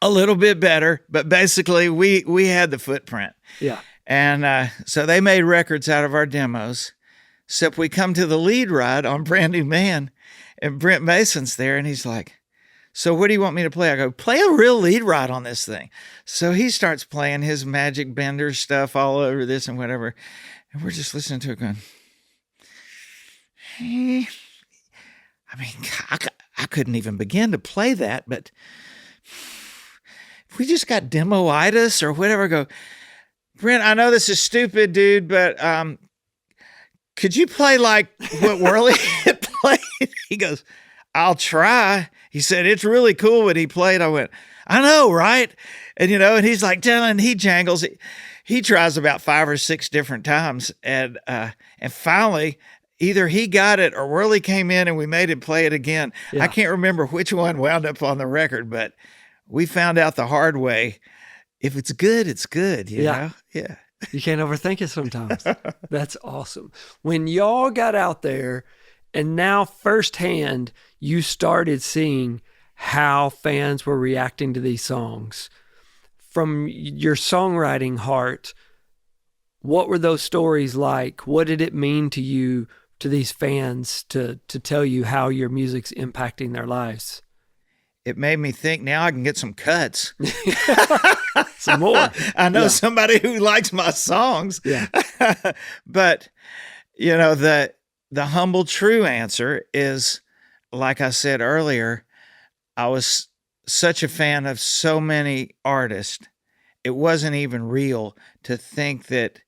a little bit better, but basically we had the footprint. Yeah. And so they made records out of our demos. Except we come to the lead ride on Brand New Man, and Brent Mason's there, and he's like, so what do you want me to play? I go, play a real lead ride on this thing. So he starts playing his Magic Bender stuff all over this and whatever. And we're just listening to it going, hey. I mean, I couldn't even begin to play that, but if we just got demo-itis or whatever, I go, Brent, I know this is stupid, dude, but could you play like what Worley had played? He goes, I'll try. He said, it's really cool what he played. I went, I know, right? And, and he's like, and he jangles. He tries about 5 or 6 different times. And finally, either he got it or Worley came in and we made him play it again. Yeah. I can't remember which one wound up on the record, but we found out the hard way. If it's good, it's good, you know? Yeah. You can't overthink it sometimes. That's awesome. When y'all got out there and now firsthand you started seeing how fans were reacting to these songs, from your songwriting heart, what were those stories like? What did it mean to you, to these fans, to tell you how your music's impacting their lives? It made me think now I can get some cuts. Some more. I know somebody who likes my songs. Yeah. But, the humble, true answer is, like I said earlier, I was such a fan of so many artists. It wasn't even real to think that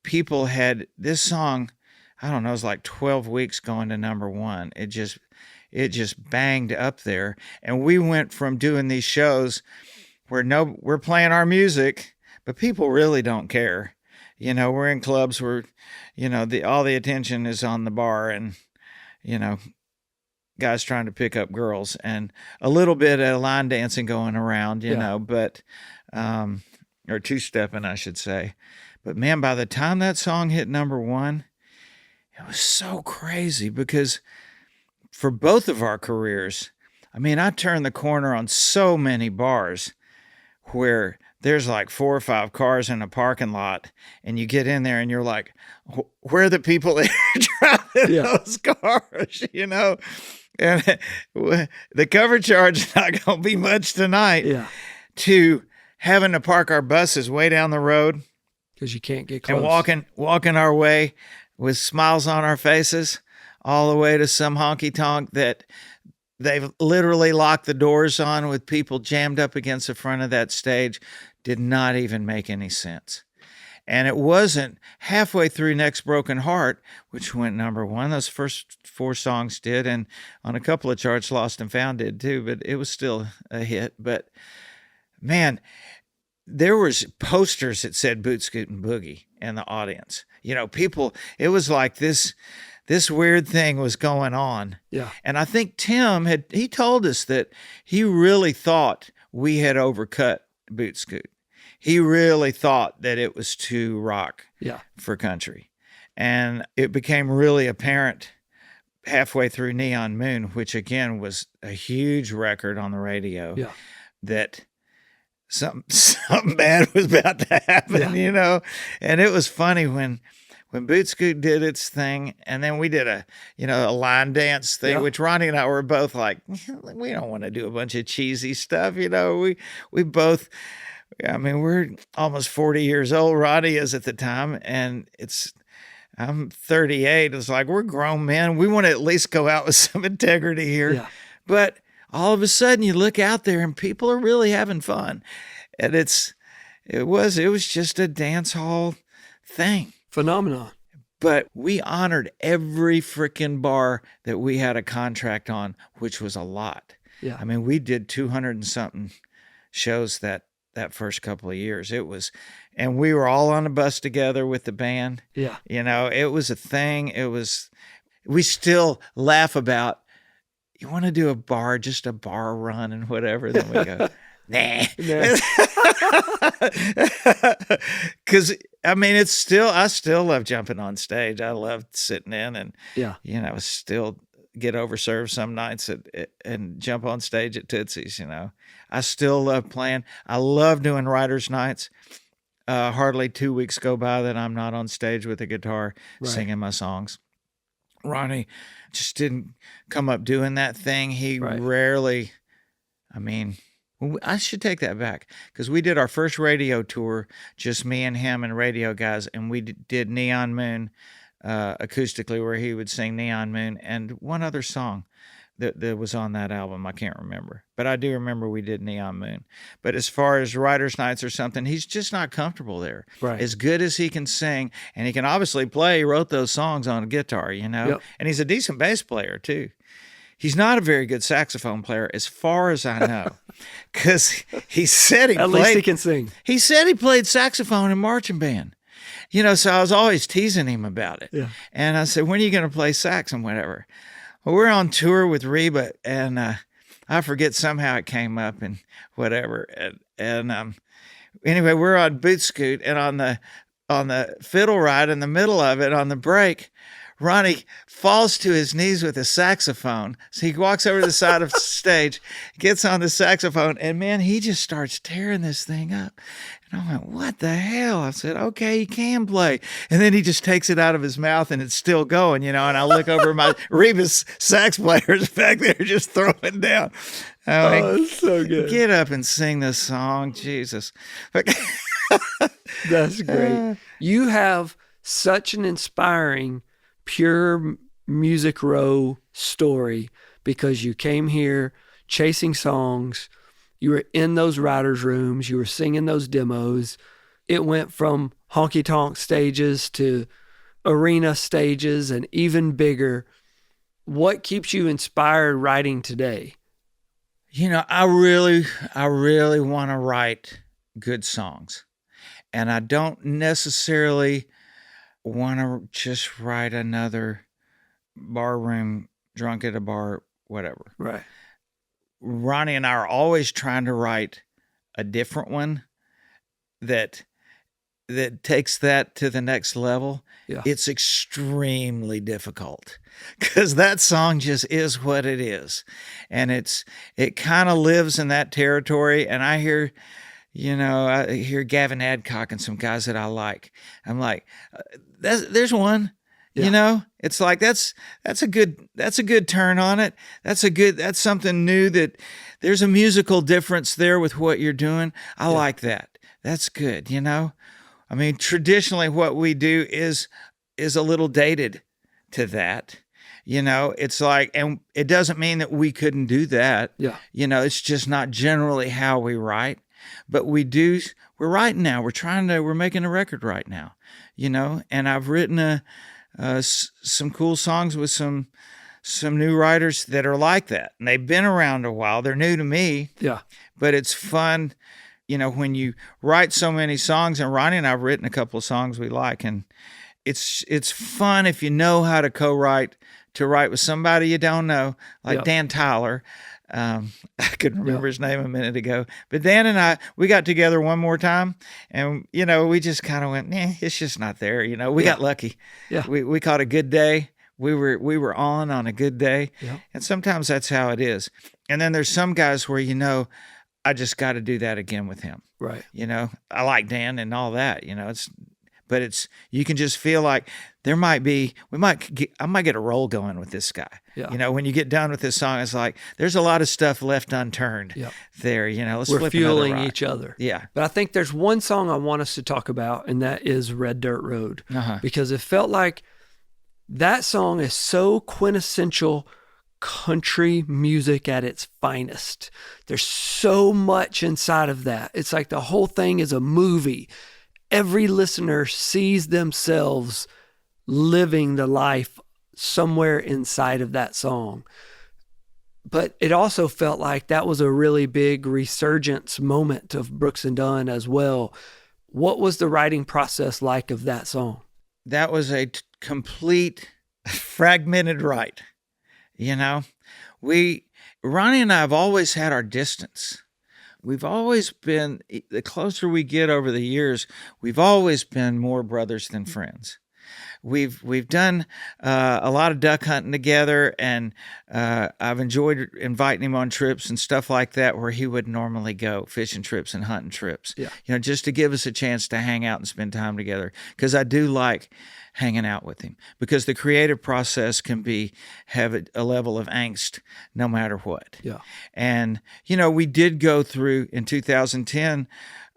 people had this song, I don't know, it was like 12 weeks going to #1. It just banged up there. And we went from doing these shows where we're playing our music, but people really don't care. We're in clubs where, all the attention is on the bar and, guys trying to pick up girls and a little bit of line dancing going around, but, or two-stepping, I should say. But man, by the time that song hit #1, it was so crazy because for both of our careers, I mean, I turned the corner on so many bars where there's like 4 or 5 cars in a parking lot and you get in there and you're like, where are the people that are driving those cars, And the cover charge is not going to be much tonight. Yeah. To having to park our buses way down the road. Because you can't get close. And walking our way with smiles on our faces all the way to some honky tonk that they've literally locked the doors on with people jammed up against the front of that stage did not even make any sense. And it wasn't halfway through Next Broken Heart, which went #1. Those first 4 songs did, and on a couple of charts, Lost and Found did too, but it was still a hit. But man, there was posters that said Boot Scootin' Boogie in the audience. People, it was like this weird thing was going on. Yeah. And I think Tim he told us that he really thought we had overcut Boot Scoot. He really thought that it was too rock for country. And it became really apparent halfway through Neon Moon, which again was a huge record on the radio, that something bad was about to happen, And it was funny when Boot Scoot did its thing, and then we did a line dance thing, which Ronnie and I were both like, we don't want to do a bunch of cheesy stuff, we both, I mean, we're almost 40 years old, Ronnie is at the time, and I'm 38. It's like, we're grown men. We want to at least go out with some integrity here. Yeah. But all of a sudden you look out there and people are really having fun. And it's It was just a dance hall thing. Phenomenon. But we honored every freaking bar that we had a contract on, which was a lot. Yeah. I mean, we did 200 and something shows that first couple of years. And we were all on a bus together with the band. Yeah. You know, it was a thing. We still laugh about, you want to do just a bar run and whatever. Then we go, nah. Because, I mean, I still love jumping on stage. I love sitting in and, you know, still get overserved some nights and jump on stage at Tootsie's, you know. I still love playing. I love doing writers' nights. Hardly 2 weeks go by that I'm not on stage with a guitar singing my songs. Ronnie just didn't come up doing that thing. He rarely, I mean, I should take that back, because we did our first radio tour, just me and him and radio guys, and we did Neon Moon acoustically, where he would sing Neon Moon and one other song that was on that album. I can't remember, but I do remember we did Neon Moon. But as far as writers' nights or something, he's just not comfortable there. Right. As good as he can sing, and he can obviously play, he wrote those songs on a guitar, you know, and he's a decent bass player too. He's not a very good saxophone player, as far as I know, because he said At least he can sing. He said he played saxophone in marching band. You know, so I was always teasing him about it. Yeah. And I said, when are you going to play sax and whatever? Well, we're on tour with Reba, and I forget, somehow it came up and whatever. And anyway, we're on Boot Scoot, and on the fiddle ride in the middle of it, on the break, Ronnie falls to his knees with a saxophone. So he walks over to the side of the stage, gets on the saxophone, and man, he just starts tearing this thing up. And I went, what the hell? I said, okay, he can play. And then he just takes it out of his mouth and it's still going, you know, and I look over my Reba's sax players back there just throwing down. It's so good. Get up and sing this song, Jesus. That's great. You have such an inspiring, pure Music Row story, because you came here chasing songs. You were in those writers' rooms. You were singing those demos. It went from honky-tonk stages to arena stages and even bigger. What keeps you inspired writing today? You know, I really want to write good songs. And I don't necessarily want to just write another barroom, drunk at a bar, whatever. Right. Ronnie and I are always trying to write a different one that takes that to the next level. Yeah. It's extremely difficult, because that song just is what it is. And it kind of lives in that territory. And I hear Gavin Adcock and some guys that I like. I'm like, there's one. Yeah. You know, it's like that's a good turn on it. That's something new, that there's a musical difference there with what you're doing. I like that. That's good, you know? I mean, traditionally what we do is a little dated to that. You know, it's like, and it doesn't mean that we couldn't do that. Yeah. You know, it's just not generally how we write. But we're writing now. We're making a record right now, you know, and I've written some cool songs with some new writers that are like that. And they've been around a while. They're new to me. Yeah. But it's fun, you know, when you write so many songs, and Ronnie and I have written a couple of songs we like, and it's fun if you know how to co-write, to write with somebody you don't know, like Dan Tyler. I couldn't remember his name a minute ago, but Dan and I, we got together one more time, and, you know, we just kind of went, it's just not there. You know, we got lucky. Yeah. We caught a good day. We were on a good day. Yeah. And sometimes that's how it is. And then there's some guys where, you know, I just got to do that again with him. Right. You know, I like Dan and all that, you know, but you can just feel like I might get a roll going with this guy. Yeah. You know, when you get done with this song, it's like, there's a lot of stuff left unturned there, you know. We're fueling each other. Yeah. But I think there's one song I want us to talk about, and that is Red Dirt Road. Because it felt like that song is so quintessential country music at its finest. There's so much inside of that. It's like the whole thing is a movie. Every listener sees themselves living the life somewhere inside of that song. But it also felt like that was a really big resurgence moment of Brooks and Dunn as well. What was the writing process like of that song? That was a complete fragmented write. You know, Ronnie and I have always had our distance. We've always been, the closer we get over the years, we've always been more brothers than friends. We've done a lot of duck hunting together, and I've enjoyed inviting him on trips and stuff like that where he would normally go, fishing trips and hunting trips. Yeah. You know, just to give us a chance to hang out and spend time together. Because I do like hanging out with him, because the creative process can have a level of angst no matter what. Yeah. And you know, we did go through in 2010,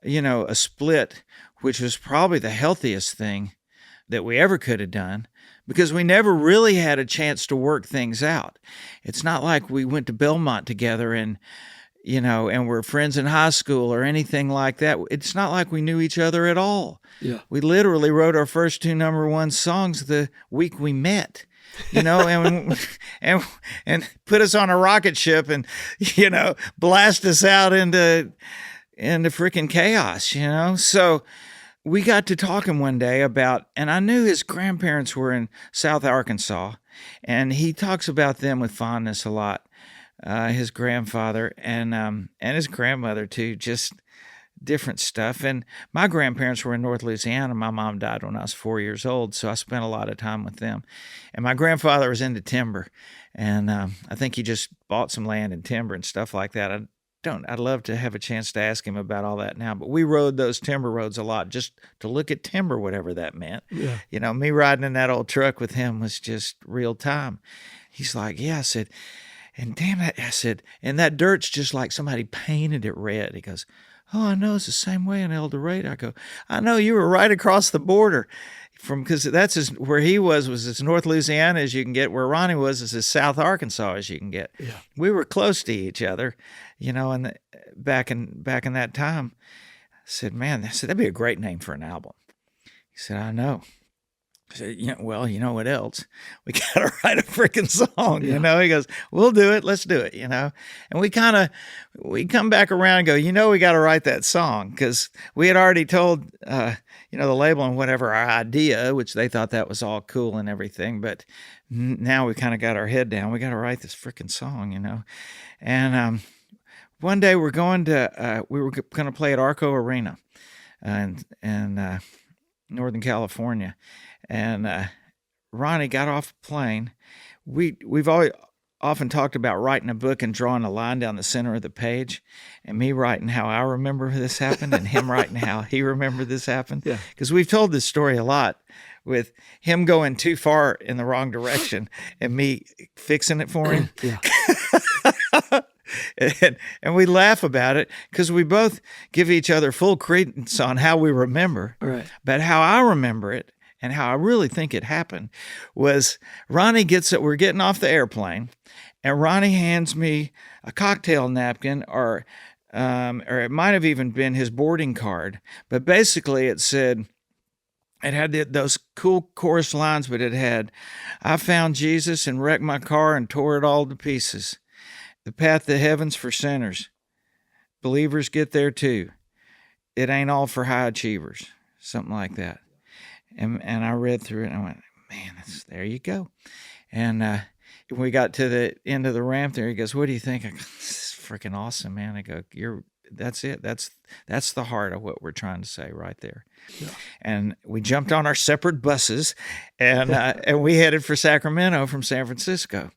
you know, a split, which was probably the healthiest thing that we ever could have done, because we never really had a chance to work things out. It's not like we went to Belmont together and, you know, and we're friends in high school or anything like that. It's not like we knew each other at all. Yeah. We literally wrote our first 2 number 1 songs the week we met, you know, and put us on a rocket ship and, you know, blast us out into freaking chaos, you know? So we got to talking one day about, and I knew his grandparents were in South Arkansas, and he talks about them with fondness a lot. His grandfather and his grandmother too, just different stuff. And my grandparents were in North Louisiana. My mom died when I was 4 years old, so I spent a lot of time with them. And my grandfather was into timber, and I think he just bought some land and timber and stuff like that. I'd love to have a chance to ask him about all that now, but we rode those timber roads a lot just to look at timber, whatever that meant. Yeah. You know, me riding in that old truck with him was just real time. He's like, yeah, I said, and damn it, I said, and that dirt's just like somebody painted it red. He goes, oh, I know, it's the same way in El Dorado. I go, I know, you were right across the border because that's where he was as North Louisiana as you can get. Where Ronnie was as South Arkansas as you can get. Yeah. We were close to each other, you know, and back in that time. I said, man, that'd be a great name for an album. He said, I know. I said, you know, well, you know what else? We got to write a freaking song, you know? He goes, we'll do it. Let's do it, you know? And we come back around and go, you know, we got to write that song, because we had already told, you know, the label and whatever our idea, which they thought that was all cool and everything. But now we kind of got our head down. We got to write this freaking song, you know? And one day we were going to play at Arco Arena in Northern California. And Ronnie got off the plane. We've often talked about writing a book and drawing a line down the center of the page, and me writing how I remember this happened and him writing how he remembered this happened. Yeah. Because we've told this story a lot, with him going too far in the wrong direction and me fixing it for him. Yeah. And we laugh about it because we both give each other full credence on how we remember. Right. But how I remember it, and how I really think it happened, was Ronnie we're getting off the airplane, and Ronnie hands me a cocktail napkin, or it might have even been his boarding card. But basically it had those cool chorus lines, but it had, I found Jesus and wrecked my car and tore it all to pieces. The path to heaven's for sinners. Believers get there too. It ain't all for high achievers. Something like that. And I read through it and I went, man, there you go. And when we got to the end of the ramp there, he goes, what do you think? I go, this is freaking awesome, man. I go, that's it. That's the heart of what we're trying to say right there. Yeah. And we jumped on our separate buses and we headed for Sacramento from San Francisco,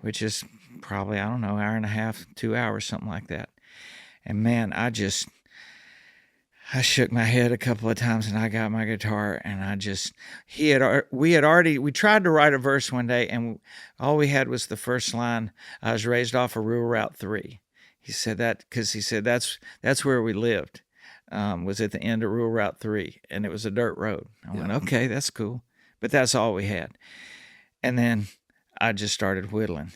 which is probably, I don't know, hour and a half, 2 hours, something like that. And man, I shook my head a couple of times, and I got my guitar, and we tried to write a verse one day, and all we had was the first line, I was raised off of Rural Route 3. He said that because he said that's where we lived, was at the end of Rural Route 3, and it was a dirt road. I went, okay, that's cool. But that's all we had. And then I just started whittling.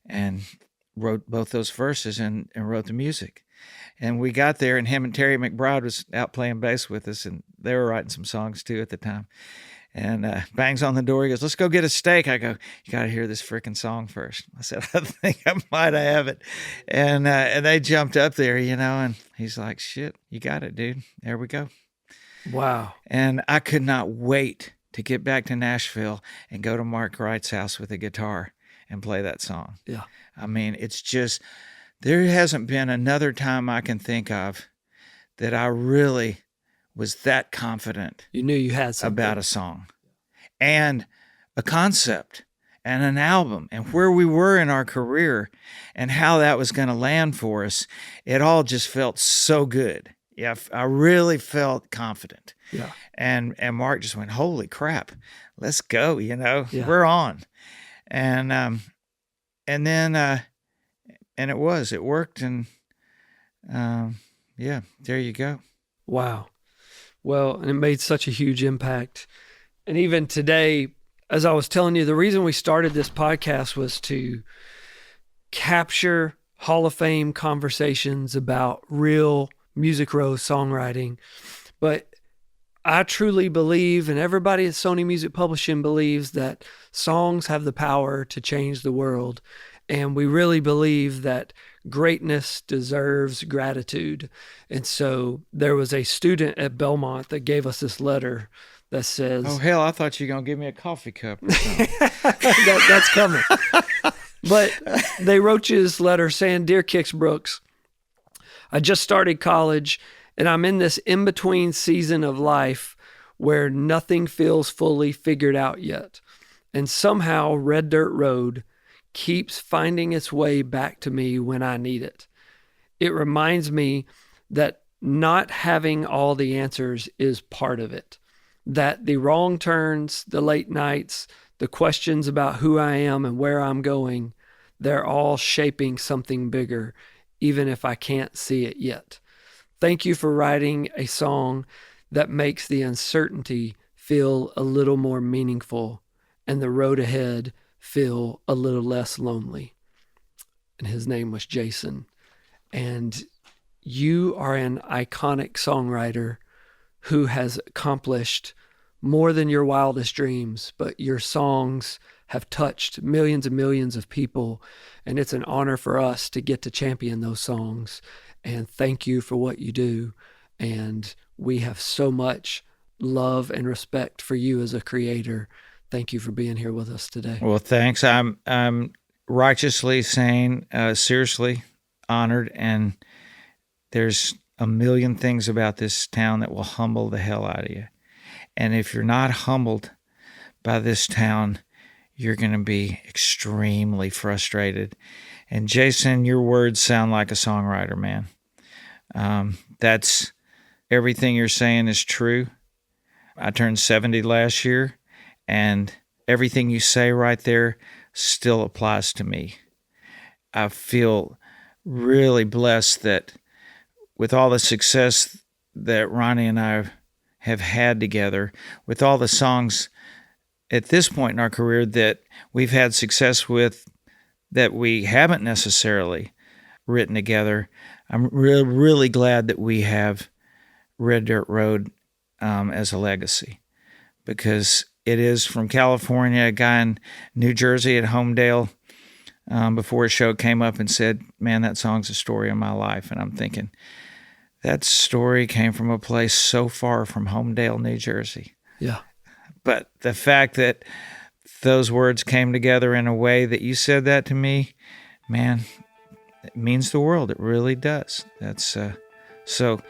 and wrote both those verses and wrote the music. And we got there, and him and Terry McBride was out playing bass with us, and they were writing some songs too at the time. And bangs on the door. He goes, "Let's go get a steak." I go, "You got to hear this freaking song first." I said, "I think I might have it." And they jumped up there, and he's like, "Shit, you got it, dude. There we go." Wow. And I could not wait to get back to Nashville and go to Mark Wright's house with a guitar and play that song. Yeah. I mean, it's just, there hasn't been another time I can think of that I really was that confident. You knew you had something. About a song and a concept and an album and where we were in our career and how that was going to land for us. It all just felt so good. Yeah, I really felt confident. Yeah. And Mark just went, "Holy crap, let's go, Yeah. We're on." And then it worked, and yeah, there you go. Wow. Well, and it made such a huge impact. And even today, as I was telling you, the reason we started this podcast was to capture Hall of Fame conversations about real Music Row songwriting. But I truly believe, and everybody at Sony Music Publishing believes, that songs have the power to change the world. And we really believe that greatness deserves gratitude. And so there was a student at Belmont that gave us this letter that says... Oh, hell, I thought you were going to give me a coffee cup or something. That's coming. But they wrote you this letter saying, "Dear Kix Brooks, I just started college, and I'm in this in-between season of life where nothing feels fully figured out yet. And somehow Red Dirt Road keeps finding its way back to me when I need it. It reminds me that not having all the answers is part of it. That the wrong turns, the late nights, the questions about who I am and where I'm going, they're all shaping something bigger, even if I can't see it yet. Thank you for writing a song that makes the uncertainty feel a little more meaningful and the road ahead feel a little less lonely." And his name was Jason. And you are an iconic songwriter who has accomplished more than your wildest dreams, but your songs have touched millions and millions of people. And it's an honor for us to get to champion those songs. And thank you for what you do. And we have so much love and respect for you as a creator. Thank you for being here with us today. Well, thanks. I'm righteously saying, seriously honored, and there's a million things about this town that will humble the hell out of you. And if you're not humbled by this town, you're going to be extremely frustrated. And Jason, your words sound like a songwriter, man. That's everything you're saying is true. I turned 70 last year, and everything you say right there still applies to me. I feel really blessed that with all the success that Ronnie and I have had together, with all the songs at this point in our career that we've had success with that we haven't necessarily written together, I'm really glad that we have Red Dirt Road as a legacy, because it is from California. A guy in New Jersey at Homedale before a show came up and said, "Man, that song's the story of my life." And I'm thinking, that story came from a place so far from Homedale, New Jersey. Yeah. But the fact that those words came together in a way that you said that to me, man, it means the world. It really does. That's so.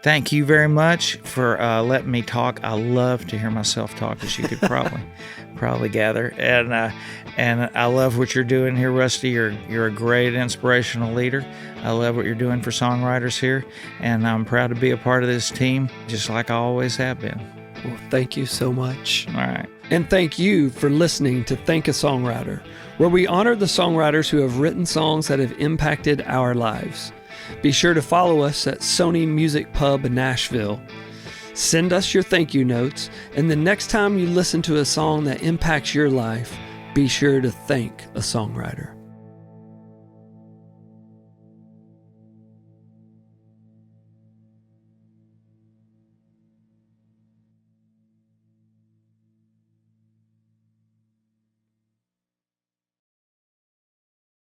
Thank you very much for letting me talk. I love to hear myself talk, as you could probably gather. And I love what you're doing here, Rusty. You're a great inspirational leader. I love what you're doing for songwriters here, and I'm proud to be a part of this team, just like I always have been. Well, thank you so much. All right. And thank you for listening to Thank A Songwriter, where we honor the songwriters who have written songs that have impacted our lives. Be sure to follow us at Sony Music Pub in Nashville. Send us your thank you notes, and the next time you listen to a song that impacts your life, be sure to thank a songwriter.